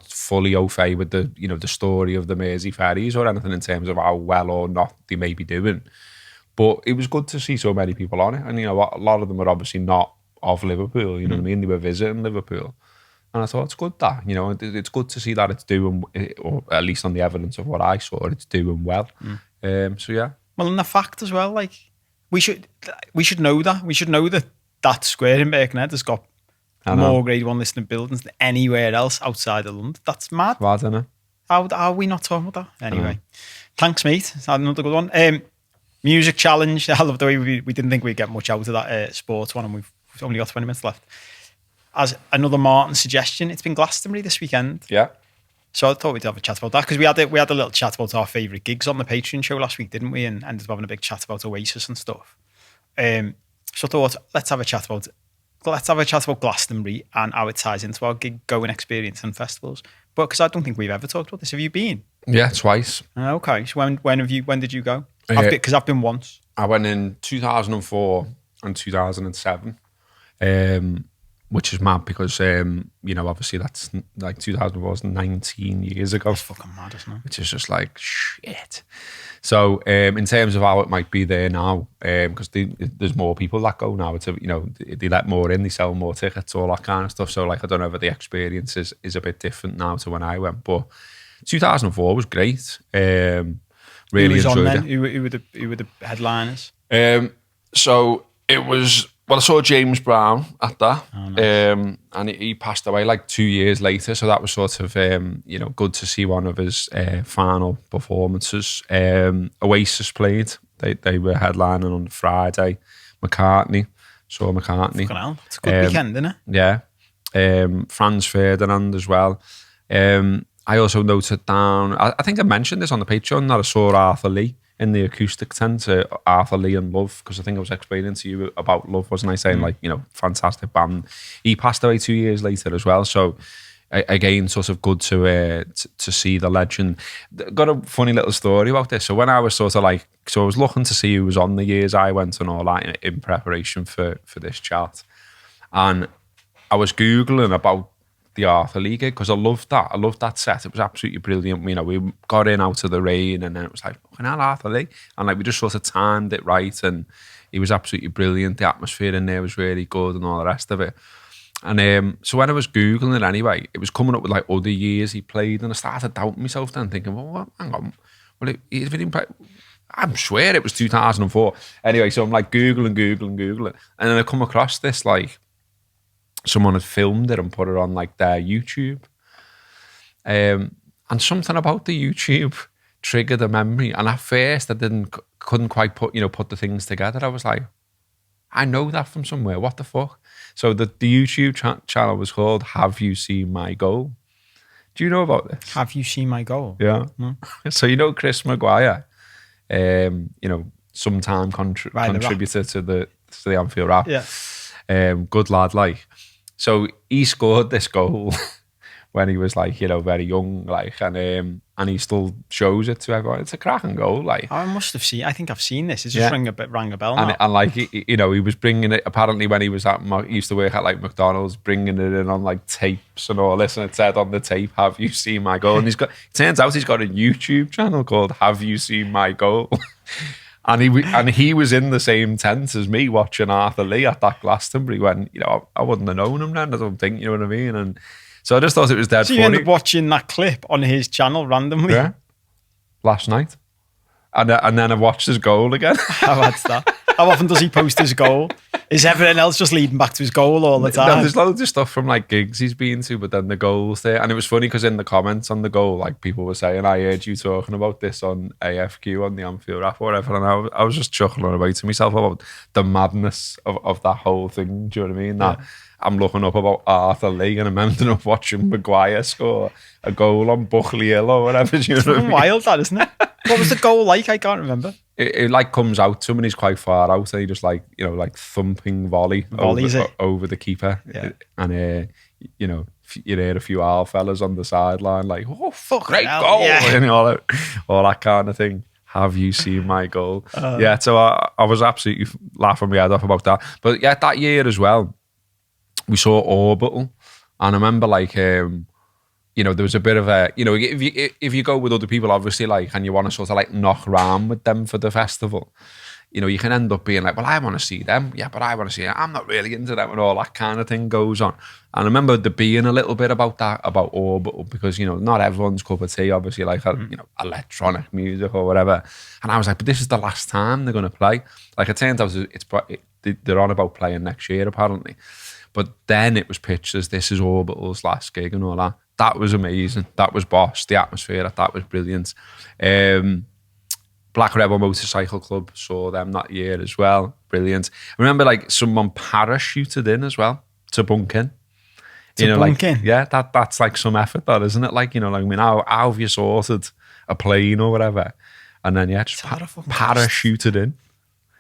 S2: fully au fait with the, you know, the story of the Mersey ferries or anything in terms of how well or not they may be doing. But it was good to see so many people on it. And, you know, a lot of them are obviously not of Liverpool, you know what I mean? They were visiting Liverpool. And I thought, it's good that, you know, it's good to see that it's doing, or at least on the evidence of what I saw, it's doing well. So, yeah.
S1: Well, and the fact as well, like, we should know that. We should know that square in Birkenhead has got more Grade 1 listed buildings than anywhere else outside of London. That's mad.
S2: Mad, isn't it?
S1: How are we not talking about that? Anyway, thanks, mate. That's another good one. Music challenge. I love the way we didn't think we'd get much out of that sports one, and we've only got 20 minutes left. As another Martin suggestion, it's been Glastonbury this weekend.
S2: Yeah.
S1: So I thought we'd have a chat about that, because we had a little chat about our favourite gigs on the Patreon show last week, didn't we? And ended up having a big chat about Oasis and stuff. So I thought, let's have a chat about Glastonbury and how it ties into our gig going experience and festivals. But because I don't think we've ever talked about this. Have you been?
S2: Yeah, twice.
S1: Okay. So when did you go? Because I've been once.
S2: I went in 2004 and 2007. Which is mad because, you know, obviously that's like 2004 was 19 years ago.
S1: It's fucking mad, isn't it?
S2: Which is just like, shit. So in terms of how it might be there now, because there's more people that go now, it's, you know, they let more in, they sell more tickets, all that kind of stuff. So like, I don't know if the experience is a bit different now to when I went, but 2004 was great. Really
S1: Who was on
S2: enjoyed
S1: then?
S2: it.
S1: Who were the headliners?
S2: So it was, well, I saw James Brown at that.
S1: Oh, nice.
S2: And he passed away like 2 years later. So that was sort of, good to see one of his final performances. Oasis played. They were headlining on Friday. Saw McCartney.
S1: Fucking hell. It's a good weekend, isn't it?
S2: Yeah. Franz Ferdinand as well. I also noted down, I think I mentioned this on the Patreon, that I saw Arthur Lee in the acoustic tent, Arthur Lee and Love, because I think I was explaining to you about Love, wasn't I? Saying fantastic band. He passed away 2 years later as well. So again, sort of good to see the legend. Got a funny little story about this. So when I was I was looking to see who was on the years I went and all that in preparation for this chat. And I was Googling about the Arthur Lee gig because I loved that. I loved that set. It was absolutely brilliant. We got in out of the rain and then it was like, fucking hell, Arthur Lee. And we just sort of timed it right and he was absolutely brilliant. The atmosphere in there was really good and all the rest of it. And so when I was Googling it anyway, it was coming up with other years he played and I started doubting myself then thinking, well, what? Hang on. Well, he didn't play. I'm swear it was 2004. Anyway, so I'm Googling. And then I come across this someone had filmed it and put it on their YouTube. And something about the YouTube triggered a memory. And at first I couldn't quite put the things together. I was like, I know that from somewhere. What the fuck? So the YouTube channel was called Have You Seen My Goal? Do you know about this?
S1: Have you seen my goal?
S2: Yeah.
S1: No.
S2: So Chris Maguire, sometime contributor to the Anfield Rap.
S1: Yeah.
S2: Good lad, So he scored this goal when he was very young, and he still shows it to everyone. It's a cracking goal,
S1: I must have seen. I think I've seen this. It's just rang a bell now.
S2: And he was bringing it. Apparently, when he was he used to work at McDonald's, bringing it in on tapes and all this, and it said on the tape, "Have you seen my goal?" And turns out he's got a YouTube channel called Have You Seen My Goal? And he was in the same tent as me watching Arthur Lee at that Glastonbury when, I wouldn't have known him then, I don't think, you know what I mean? And so I just thought it was dead funny.
S1: So you ended up watching that clip on his channel randomly?
S2: Yeah. Last night. And then I watched his goal again.
S1: How bad's that? How often does he post his goal? Is everything else just leading back to his goal all the time?
S2: No, there's loads of stuff from gigs he's been to, but then the goals there. And it was funny because in the comments on the goal, people were saying, I heard you talking about this on AFQ on the Anfield Rap or whatever. And I was just chuckling away to myself about the madness of that whole thing. Do you know what I mean? That I'm looking up about Arthur Lee and I'm ending up watching Maguire score a goal on Buckley Hill or whatever. Do you know what I mean?
S1: Wild, that, isn't it? What was the goal like? I can't remember.
S2: It comes out to him and he's quite far out and he just thumping volleys over the keeper.
S1: Yeah.
S2: And you hear a few owl fellas on the sideline oh fuck, great
S1: hell,
S2: goal,
S1: yeah.
S2: and all that kind of thing. Have you seen my goal? Yeah, so I was absolutely laughing my head off about that. But yeah, that year as well, we saw Orbital, and I remember there was a bit of a, if you go with other people, obviously, and you want to sort of knock around with them for the festival, you can end up being well, I want to see them. Yeah, but I want to see them. I'm not really into them, and all that kind of thing goes on. And I remember there being a little bit about that, about Orbital, because, not everyone's cup of tea, obviously, electronic music or whatever. And I was like, but this is the last time they're going to play. It turns out they're on about playing next year, apparently. But then it was pitched as this is Orbital's last gig and all that. That was amazing. That was boss. The atmosphere, that was brilliant. Black Rebel Motorcycle Club, saw them that year as well. Brilliant. I remember someone parachuted in as well to bunk in.
S1: Bunk in?
S2: Yeah, that's some effort, that, isn't it? How have you sorted a plane or whatever? And then, just parachuted in.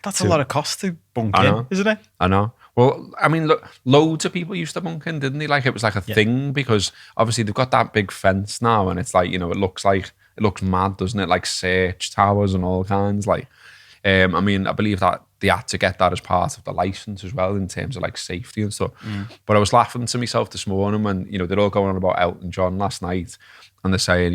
S1: That's a lot of cost to bunk in, isn't it?
S2: I know. Well, I mean, look, loads of people used to bunk in, didn't they? It was a thing because obviously they've got that big fence now and it's it looks mad, doesn't it? Search towers and all kinds. I mean, I believe that they had to get that as part of the license as well in terms of safety and stuff. But I was laughing to myself this morning when, they're all going on about Elton John last night and they're saying,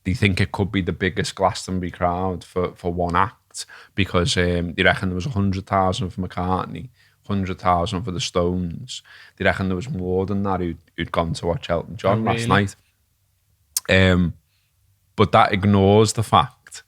S2: they think it could be the biggest Glastonbury crowd for one act because they reckon there was 100,000 for McCartney, 100,000 for the Stones. They reckon there was more than that who'd gone to watch Elton John last night. But that ignores the fact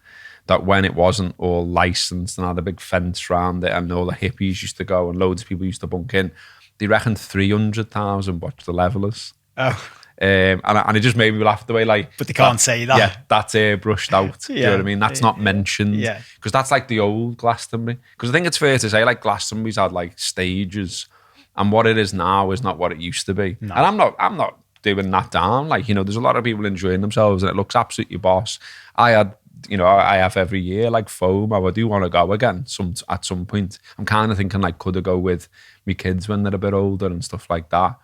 S2: that when it wasn't all licensed and had a big fence around it and all the hippies used to go and loads of people used to bunk in, they reckoned 300,000 watched the Levellers.
S1: Oh.
S2: And it just made me laugh the way, like...
S1: But they can't say that.
S2: Yeah, that's airbrushed out. You know what I mean? That's not mentioned.
S1: Yeah.
S2: Because that's like the old Glastonbury. Because I think it's fair to say, like, Glastonbury's had, like, stages. And what it is now is not what it used to be.
S1: No.
S2: And I'm not doing that down. Like, you know, there's a lot of people enjoying themselves and it looks absolutely boss. I have every year, like, FOMO. I do want to go again at some point. I'm kind of thinking, like, could I go with my kids when they're a bit older and stuff like that.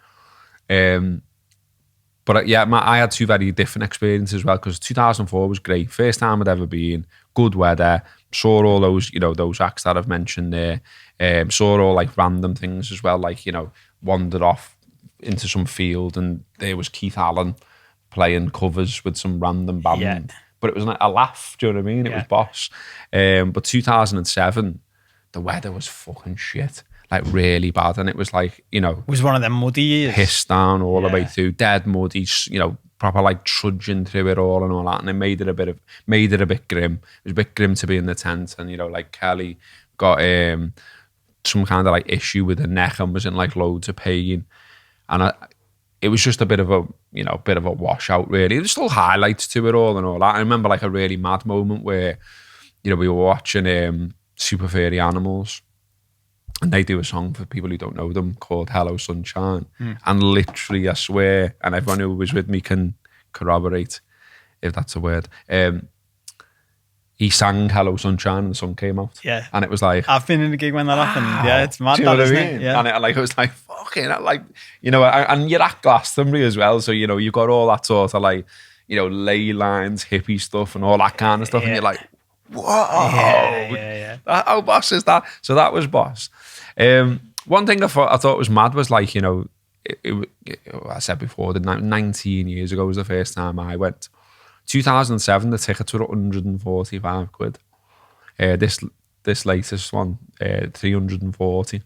S2: But yeah, I had two very different experiences as well, because 2004 was great. First time I'd ever been, good weather, saw all those, you know, those acts that I've mentioned there. Saw all like random things as well, like, you know, wandered off into some field and there was Keith Allen playing covers with some random band. Yeah. But it was a laugh, do you know what I mean? It was boss. But 2007, the weather was fucking shit. Like really bad, and it was like, you know,
S1: it was one of them muddy years,
S2: pissed down all the way through, dead muddy, you know, proper like trudging through it all and all that, and it made it a bit grim. It was a bit grim to be in the tent, and you know, like Kelly got some kind of like issue with her neck and was in like loads of pain, and it was just a bit of a washout really. There's still highlights to it all and all that. I remember like a really mad moment where, you know, we were watching Super Furry Animals. And they do a song for people who don't know them called Hello Sunshine. And literally, I swear, and everyone who was with me can corroborate, if that's a word, he sang Hello Sunshine and the sun came out. Yeah. And it was like...
S1: I've been in a gig when that happened. Yeah, it's mad, isn't it? Yeah.
S2: And it was like, fucking, like, you know, and you're at Glastonbury as well, so, you know, you've got all that sort of like, you know, ley lines, hippie stuff and all that kind of stuff, and you're like, whoa, yeah. How boss is that? So that was boss. One thing I thought was mad was like, you know, I said before, 19 years ago was the first time I went. 2007, the tickets were 145 quid. This latest one, 340.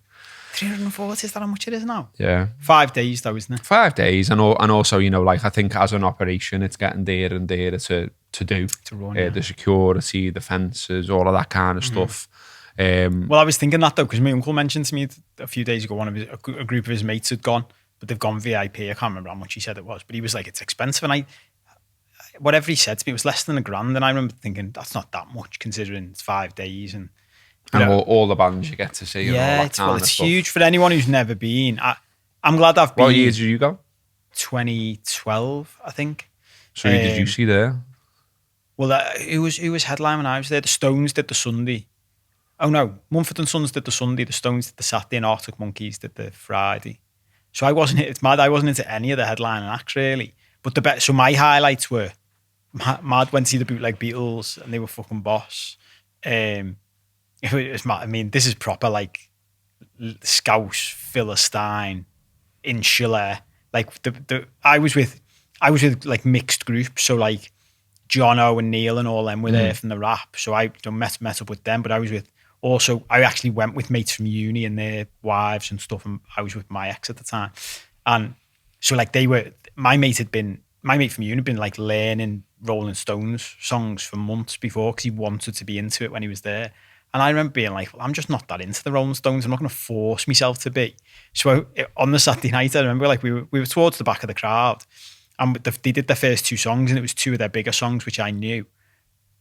S1: 340, is that how much it is now?
S2: Yeah.
S1: 5 days though, isn't it?
S2: 5 days, and also, you know, like I think as an operation, it's getting dearer and dearer to do. To run, the security, the fences, all of that kind of stuff.
S1: Well, I was thinking that though, because my uncle mentioned to me a few days ago, a group of his mates had gone, but they've gone VIP. I can't remember how much he said it was, but he was like, it's expensive. And whatever he said to me, it was less than $1,000. And I remember thinking, that's not that much considering it's 5 days. And
S2: all the bands you get to see.
S1: Yeah, and all that it's huge for anyone who's never been. I'm glad I've been.
S2: What year did you go?
S1: 2012, I think.
S2: So who did you see there?
S1: Well, who was headline when I was there? The Stones did the Sunday. Oh no, Mumford & Sons did the Sunday, the Stones did the Saturday, and Arctic Monkeys did the Friday. So it's mad, I wasn't into any of the headline acts really. But so my highlights were, mad went to see the Bootleg Beatles and they were fucking boss. It was mad. I mean, this is proper like Scouse, Philistine, Insular. Like I was with like mixed groups, so like Jono and Neil and all them were there from the rap. So I met up with them, but I was with I actually went with mates from uni and their wives and stuff, and I was with my ex at the time. And so like my mate from uni had been like learning Rolling Stones songs for months before because he wanted to be into it when he was there. And I remember being like, well, I'm just not that into the Rolling Stones. I'm not going to force myself to be. So on the Saturday night, I remember like we were towards the back of the crowd, and they did their first two songs, and it was two of their bigger songs, which I knew.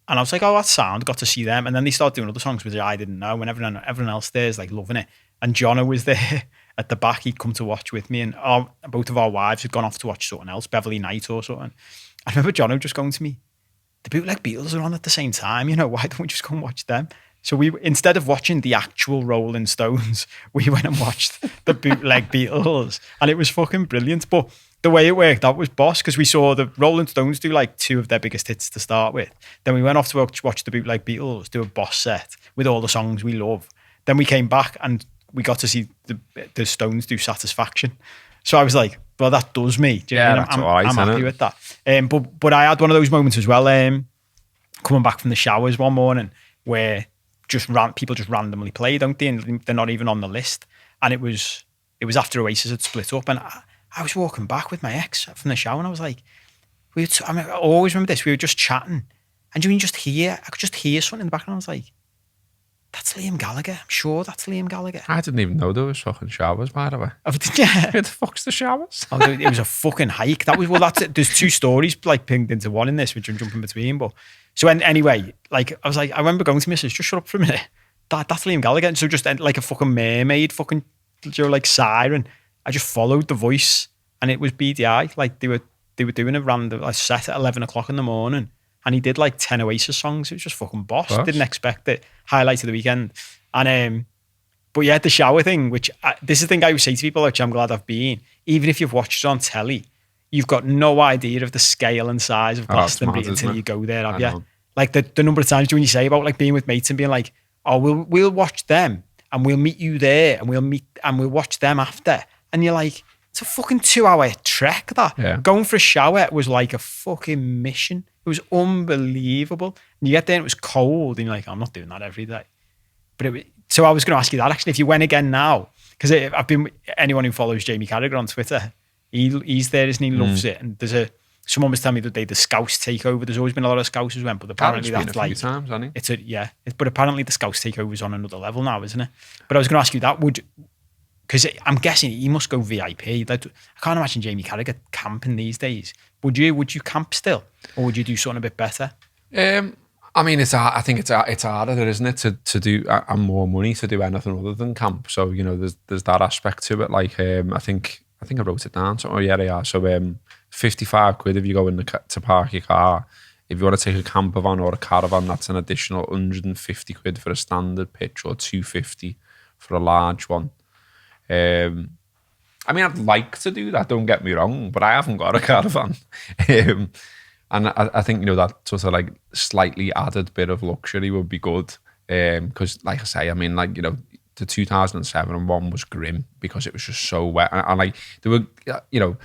S1: And I was like, oh, that's sound. Got to see them. And then they started doing other songs, which I didn't know. And everyone else there is like loving it. And Jono was there at the back. He'd come to watch with me. And both of our wives had gone off to watch something else, Beverly Knight or something. I remember Jono just going to me, the Bootleg Beatles are on at the same time. You know, why don't we just go and watch them? So instead of watching the actual Rolling Stones, we went and watched the Bootleg Beatles. And it was fucking brilliant. But the way it worked out was boss, because we saw the Rolling Stones do like two of their biggest hits to start with. Then we went off to watch the Bootleg Beatles do a boss set with all the songs we love. Then we came back and we got to see the Stones do Satisfaction. So I was like, well, that does me. Do you know what I mean? I'm happy with that. But I had one of those moments as well, coming back from the showers one morning where people just randomly play, don't they? And they're not even on the list. And it was after Oasis had split up, and I was walking back with my ex from the shower, and I was like, I always remember this. We were just chatting, and I could just hear something in the background. I was like, "That's Liam Gallagher. I'm sure that's Liam Gallagher."
S2: I didn't even know there was fucking showers, by the way.
S1: Oh, did you?
S2: Where the fuck's the showers?
S1: Oh, it was a fucking hike. That's it. There's two stories like pinged into one in this, which I'm jumping between. But so anyway, like I was like, I remember going to Mrs. Just shut up for a minute. That's Liam Gallagher. And so just like a fucking mermaid, fucking like siren. I just followed the voice, and it was BDI. Like they were doing a random set at 11 o'clock in the morning, and he did like 10 Oasis songs. It was just fucking boss. Didn't expect it. Highlight of the weekend, and but yeah, the shower thing, this is the thing I always say to people, which I'm glad I've been. Even if you've watched it on telly, you've got no idea of the scale and size of Glastonbury until you go there, have you? Like the number of times when you say about like being with mates and being like, oh, we'll watch them and we'll meet you there and we'll watch them after. And you're like, it's a fucking 2-hour trek that. Yeah. Going for a shower was like a fucking mission. It was unbelievable. And you get there and it was cold and you're like, I'm not doing that every day. But so I was going to ask you that actually, if you went again now, because I've been, anyone who follows Jamie Carragher on Twitter, he's there, isn't he? Loves it. And someone was telling me that the Scouts takeover. There's always been a lot of Scouts who went, but apparently that's like,
S2: times, hasn't he?
S1: But apparently the Scouts takeover is on another level now, isn't it? But I was going to ask you that, because I'm guessing he must go VIP. I can't imagine Jamie Carragher camping these days. Would you camp still, or would you do something a bit better?
S2: I mean, I think it's harder, isn't it, to do and more money to do anything other than camp. So there's that aspect to it. Like I think I wrote it down. So yeah. So 55 quid if you go to park your car. If you want to take a camper van or a caravan, that's an additional 150 quid for a standard pitch or 250 for a large one. I mean, I'd like to do that, don't get me wrong, but I haven't got a caravan. And I think, that sort of like slightly added bit of luxury would be good. Because like I say, I mean, like, the 2007 one was grim because it was just so wet. And like, there were,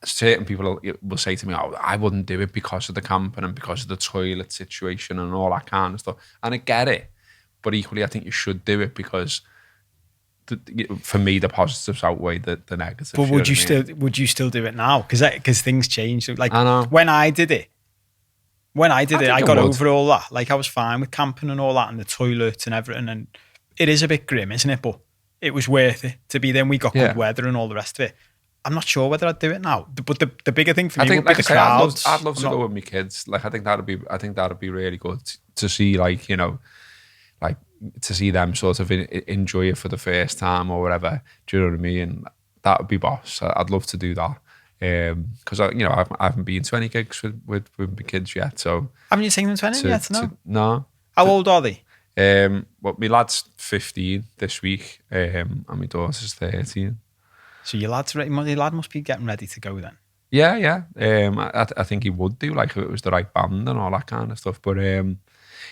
S2: certain people will say to me, oh, I wouldn't do it because of the camping and because of the toilet situation and all that kind of stuff. And I get it. But equally, I think you should do it because for me, the positives outweigh the negatives.
S1: But would you still do it now? Because things change. Like when I did it, I got over all that. Like I was fine with camping and all that, and the toilets and everything. And it is a bit grim, isn't it? But it was worth it to be there. And we got good weather and all the rest of it. I'm not sure whether I'd do it now. But the bigger thing for me would be the crowds.
S2: I'd love to go with my kids. Like I think that'd be really good to see. Like like to see them sort of enjoy it for the first time or whatever. Do you know what I mean? That would be boss. I'd love to do that. Because I haven't been to any gigs with my kids yet. So
S1: haven't you seen them to any yet?
S2: No.
S1: How old are they?
S2: Well, my lad's 15 this week, and my daughter's 13.
S1: So your lad must be getting ready to go then.
S2: Yeah. I think he would do, like if it was the right band and all that kind of stuff. But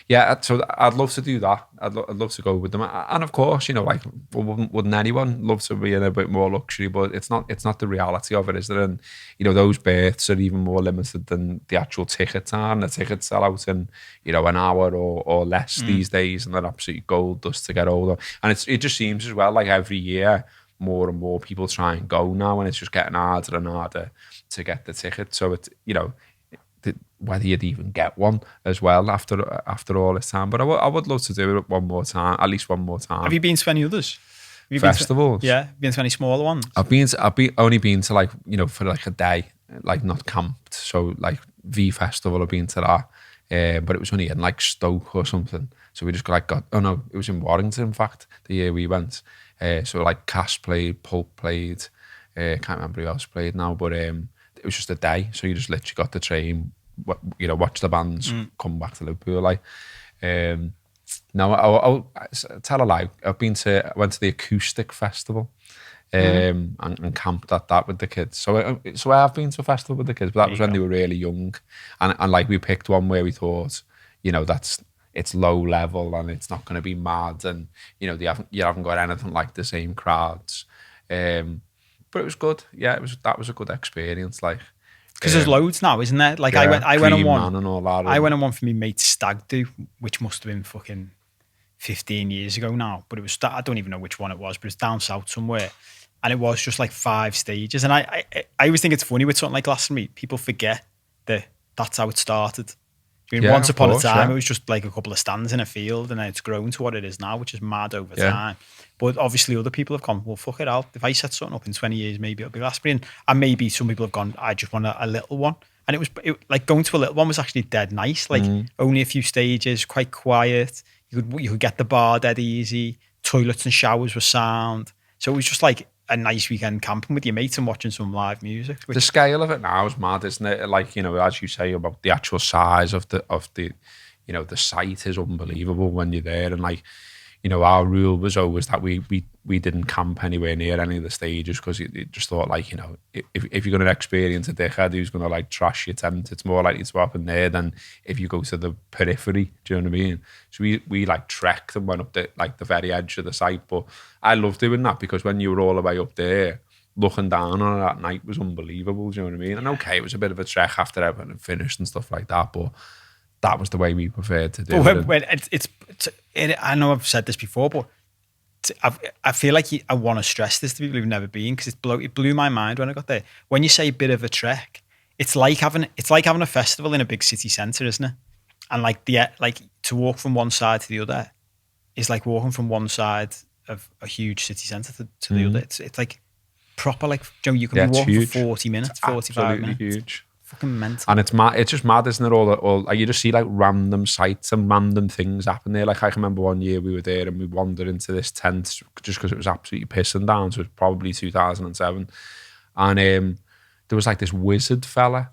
S2: yeah, so I'd love to do that. I'd love to go with them, and of course, like wouldn't anyone love to be in a bit more luxury? But it's not the reality of it, is there? And those berths are even more limited than the actual tickets are, and the tickets sell out in an hour or less these days, and they're absolutely gold dust to get older. And it just seems as well like every year more and more people try and go now, and it's just getting harder and harder to get the ticket. So it's whether you'd even get one as well after all this time. But I would love to do it one more time, at least one more time.
S1: Have you been to any others?
S2: Festivals?
S1: Been to any smaller ones?
S2: I've only been to like for like a day, like not camped. So like V Festival, I've been to that, but it was only in like Stoke or something. So we just it was in Warrington, in fact, the year we went. So like Cass played, Pulp played, can't remember who else played now, but it was just a day. So you just literally got the train, watch the bands, come back to Liverpool. Now I'll tell a lie. I went to the Acoustic Festival, and camped at that with the kids. So I have been to a festival with the kids, but that was when they were really young, and like we picked one where we thought, it's low level and it's not going to be mad, and you haven't got anything like the same crowds, but it was good. Yeah, that was a good experience. Like
S1: because there's loads now, isn't there? Like I went on one
S2: and all that.
S1: I went on one for me mate's stag do, which must have been fucking 15 years ago now. But it was I don't even know which one it was, but it's down south somewhere, and it was just like 5 stages. And I always think it's funny with something like Glastonbury, people forget that's how it started.
S2: Yeah,
S1: Once
S2: of
S1: upon
S2: course,
S1: a time,
S2: yeah.
S1: it was just like a couple of stands in a field, and then it's grown to what it is now, which is mad over
S2: Yeah.
S1: time. But obviously, other people have gone, well, fuck it out. If I set something up in 20 years, maybe it'll be Glastonbury. And maybe some people have gone, I just want a little one. And like going to a little one was actually dead nice. Like only a few stages, quite quiet. You could get the bar dead easy. Toilets and showers were sound. So it was just like a nice weekend camping with your mates and watching some live music.
S2: The scale of it now is mad, isn't it? Like, as you say about the actual size of the the site is unbelievable when you're there. And like, our rule was always that we didn't camp anywhere near any of the stages because you just thought like, if you're going to experience a dickhead who's going to like trash your tent, it's more likely to happen there than if you go to the periphery. Do you know what I mean? So we like trekked and went up the very edge of the site. But I love doing that because when you were all the way up there, looking down on it at night was unbelievable. Do you know what I mean? And okay, it was a bit of a trek after everything had finished and stuff like that, but that was the way we preferred to do it.
S1: When I know I've said this before, but I feel like I want to stress this to people who've never been because it blew my mind when I got there. When you say a bit of a trek, it's like having a festival in a big city centre, isn't it? And like to walk from one side to the other is like walking from one side of a huge city centre to the other. It's like proper, like you can be walking for 40 minutes, 45 minutes.
S2: Huge.
S1: Fucking mental.
S2: And it's mad. It's just mad, isn't it? All like, you just see like random sites and random things happen there. Like I can remember one year we were there and we wandered into this tent just because it was absolutely pissing down. So it was probably 2007, and there was like this wizard fella,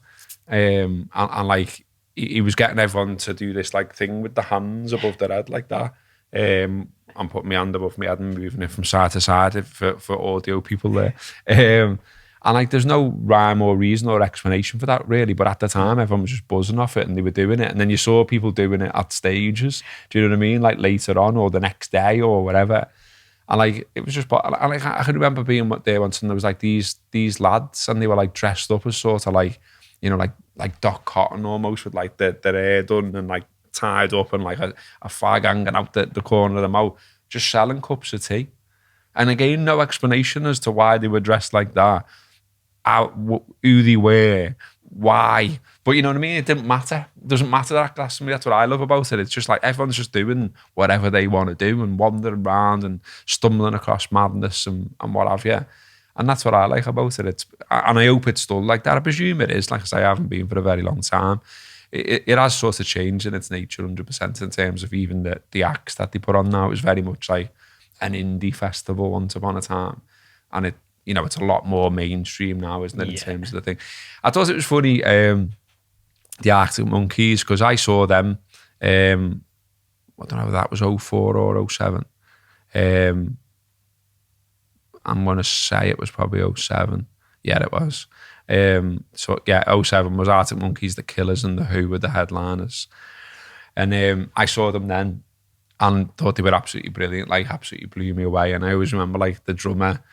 S2: and like he was getting everyone to do this like thing with the hands above their head like that. I'm putting my hand above my head and moving it from side to side for audio people there. And like, there's no rhyme or reason or explanation for that really. But at the time, everyone was just buzzing off it and they were doing it. And then you saw people doing it at stages. Do you know what I mean? Like later on or the next day or whatever. And like, it was just, like, I can remember being there once and there was like these lads and they were like dressed up as sort of like, like Doc Cotton almost with like their hair done and like tied up and like a fag hanging out the corner of the mouth, just selling cups of tea. And again, no explanation as to why they were dressed like that. Who they were, why, but you know what I mean? It didn't matter. It doesn't matter at Glastonbury. That's what I love about it. It's just like everyone's just doing whatever they want to do and wandering around and stumbling across madness and what have you. And that's what I like about it. And I hope it's still like that. I presume it is. Like I say, I haven't been for a very long time. It has sort of changed in its nature 100% in terms of even the acts that they put on now. It was very much like an indie festival once upon a time. And it's a lot more mainstream now, isn't it, in terms of the thing. I thought it was funny, the Arctic Monkeys, because I saw them, I don't know if that was 04 or 07. I'm going to say it was probably 07. Yeah, it was. So, yeah, 07 was Arctic Monkeys, The Killers and The Who were the headliners. And I saw them then and thought they were absolutely brilliant, like absolutely blew me away. And I always remember like the drummer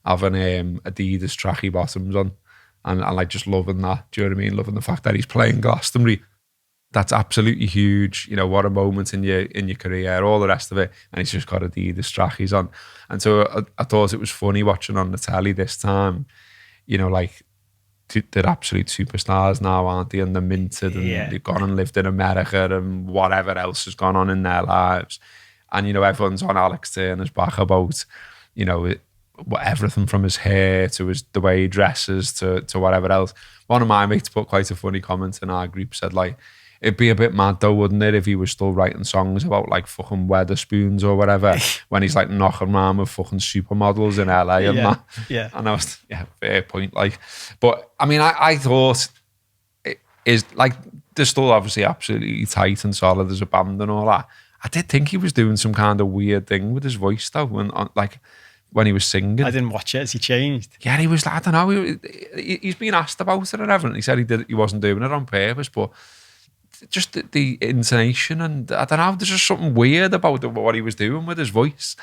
S2: having Adidas tracky bottoms on and like just loving that. Do you know what I mean? Loving the fact that he's playing Glastonbury. That's absolutely huge. What a moment in your career, all the rest of it. And he's just got Adidas trackies on. And so I thought it was funny watching on the telly this time, like they're absolute superstars now, aren't they? And they're minted and they've gone and lived in America and whatever else has gone on in their lives. And, everyone's on Alex Turner's back about, everything from his hair to the way he dresses to whatever else. One of my mates put quite a funny comment in our group, said like, it'd be a bit mad though, wouldn't it, if he was still writing songs about like fucking Weatherspoons or whatever when he's like knocking around with fucking supermodels in LA and that.
S1: Yeah.
S2: And I was, fair point. Like, but I mean, I thought it is like, they're still obviously absolutely tight and solid as a band and all that. I did think he was doing some kind of weird thing with his voice though, when he was singing.
S1: I didn't watch it. Has he changed?
S2: Yeah, he was, I don't know, he's been asked about it and everything. He said he wasn't doing it on purpose, but just the intonation and I don't know, there's just something weird about what he was doing with his voice.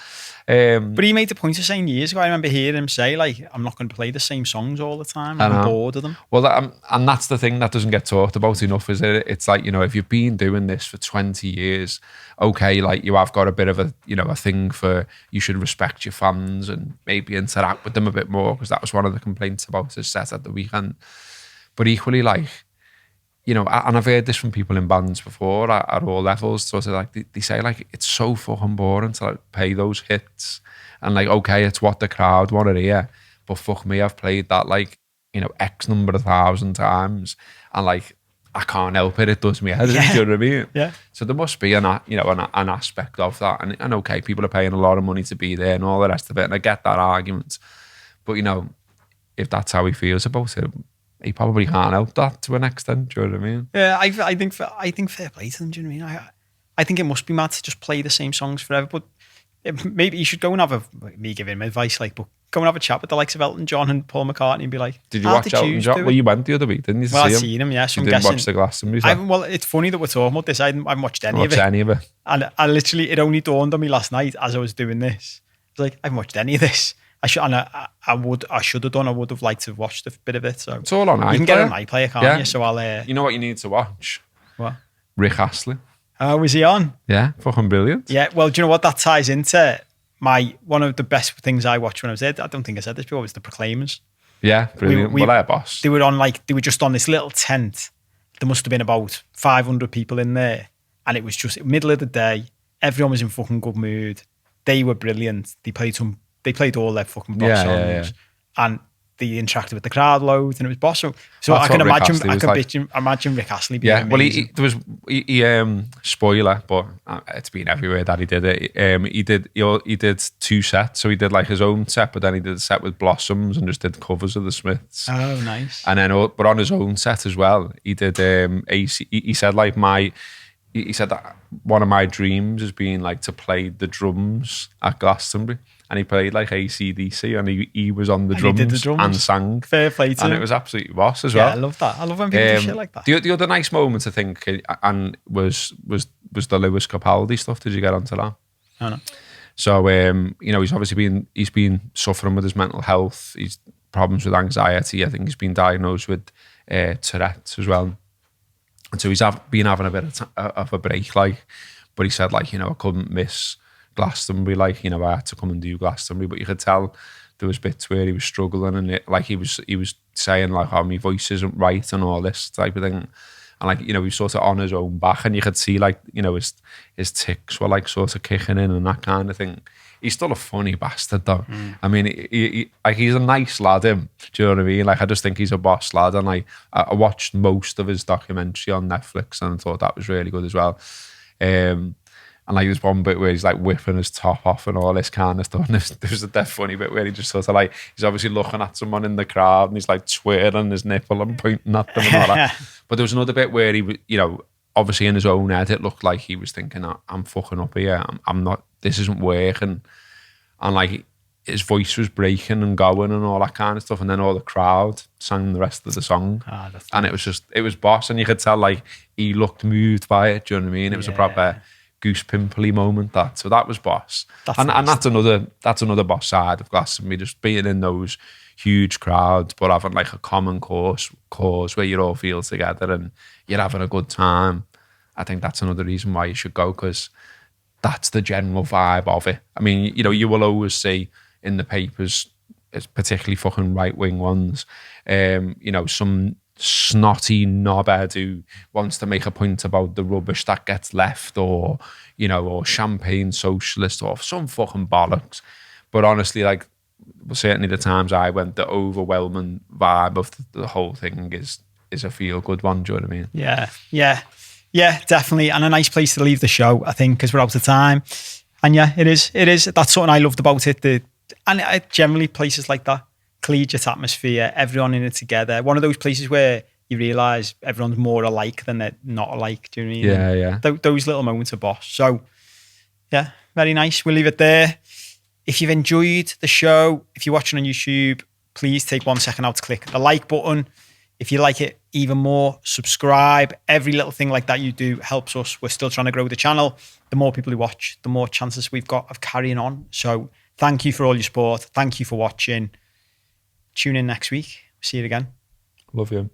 S1: But he made the point of saying years ago, I remember hearing him say like, I'm not going to play the same songs all the time. I'm bored of them.
S2: Well, and that's the thing that doesn't get talked about enough, is it? It's like, if you've been doing this for 20 years, okay, like you have got a bit of a, a thing for, you should respect your fans and maybe interact with them a bit more, because that was one of the complaints about his set at the weekend. But equally, like, you know, and I've heard this from people in bands before at all levels. So like they say like it's so fucking boring to like play those hits, and like okay, it's what the crowd want to hear, but fuck me, I've played that like, you know, X number of 1,000 times, and like I can't help it. It does me head in. Do you know what I mean?
S1: Yeah.
S2: So there must be an aspect of that, and okay, people are paying a lot of money to be there and all the rest of it, and I get that argument, but you know, if that's how he feels about it, he probably can't help that to an extent. Do you know what I mean?
S1: Yeah, I think fair play to them. Do you know what I mean? I think it must be mad to just play the same songs forever. But maybe you should go and have me giving him advice, like, but go and have a chat with the likes of Elton John and Paul McCartney and be like,
S2: did you watch Elton John? Well, you went the other week, didn't you?
S1: Well, I've seen him, yeah. So
S2: you
S1: I'm
S2: didn't
S1: guessing,
S2: watch the Glastonbury.
S1: Well, it's funny that we're talking about this. I haven't watched any of it. And I literally, it only dawned on me last night as I was doing this. I was like, I haven't watched any of this. I should have done. I would have liked to have watched a bit of it. So
S2: it's all on iPlayer.
S1: You can get it on iPlayer, can't you? So I'll.
S2: You know what you need to watch?
S1: What?
S2: Rick Astley.
S1: Oh, was he on?
S2: Yeah, fucking brilliant.
S1: Yeah. Well, do you know what that ties into? One of the best things I watched when I was there. I don't think I said this before. Was the Proclaimers.
S2: Yeah, brilliant. Well, they're boss.
S1: They were just on this little tent. There must have been about 500 people in there, and it was just middle of the day. Everyone was in fucking good mood. They were brilliant. They played all their fucking boss songs, and they interacted with the crowd loads, and it was boss. So I can imagine Rick Astley being amazing.
S2: Well, he spoiler, but it's been everywhere that he did it. He did 2 sets, so he did like his own set, but then he did a set with Blossoms and just did covers of the Smiths.
S1: Oh, nice.
S2: And then, but on his own set as well, he did AC. He said like he said that one of my dreams has been like to play the drums at Glastonbury. And he played like AC/DC, and he was on the drums and sang.
S1: Fair play to him.
S2: And it was absolutely boss as well.
S1: Yeah, I love that. I love when people do shit like that.
S2: The other nice moment, I think, and was the Lewis Capaldi stuff. Did you get onto that?
S1: Oh, no.
S2: So, you know, he's obviously been suffering with his mental health. He's problems with anxiety. I think he's been diagnosed with Tourette's as well. And so he's been having a bit of a break, like. But he said, like, you know, I couldn't miss Glastonbury, like, you know, I had to come and do Glastonbury, but you could tell there was bits where he was struggling, and like he was saying like, oh, my voice isn't right and all this type of thing, and like, you know, he was sort of on his own back, and you could see like, you know, his tics were like sort of kicking in and that kind of thing. He's still a funny bastard though. I mean, he's a nice lad, him. Do you know what I mean? Like, I just think he's a boss lad, and like I watched most of his documentary on Netflix, and I thought that was really good as well. And like there's one bit where he's like whipping his top off and all this kind of stuff. And there's a dead funny bit where he just sort of like, he's obviously looking at someone in the crowd and he's like twirling his nipple and pointing at them and all that. But there was another bit where he, you know, obviously in his own head, it looked like he was thinking, I'm fucking up here. I'm not, this isn't working. And like his voice was breaking and going and all that kind of stuff. And then all the crowd sang the rest of the song. And it was boss. And you could tell like he looked moved by it. Do you know what I mean? It was a proper goose pimply moment. So that was boss. And that's another boss side of Glastonbury, just being in those huge crowds, but having like a common cause where you all feel together and you're having a good time. I think that's another reason why you should go, because that's the general vibe of it. I mean, you know, you will always see in the papers, particularly fucking right-wing ones, you know, some snotty knobhead who wants to make a point about the rubbish that gets left, or, you know, or champagne socialist or some fucking bollocks. But honestly, like, certainly the times I went, the overwhelming vibe of the whole thing is a feel-good one. Do you know what I mean? Yeah, definitely. And a nice place to leave the show, I think, because we're out of time. And yeah, it is. That's something I loved about it. And generally places like that, collegiate atmosphere, everyone in it together. One of those places where you realise everyone's more alike than they're not alike. Do you know what I mean? Yeah.
S1: Those little moments of boss. So yeah, very nice. We'll leave it there. If you've enjoyed the show, if you're watching on YouTube, please take 1 second out to click the like button. If you like it even more, subscribe. Every little thing like that you do helps us. We're still trying to grow the channel. The more people who watch, the more chances we've got of carrying on. So thank you for all your support. Thank you for watching. Tune in next week. See you again.
S2: Love you.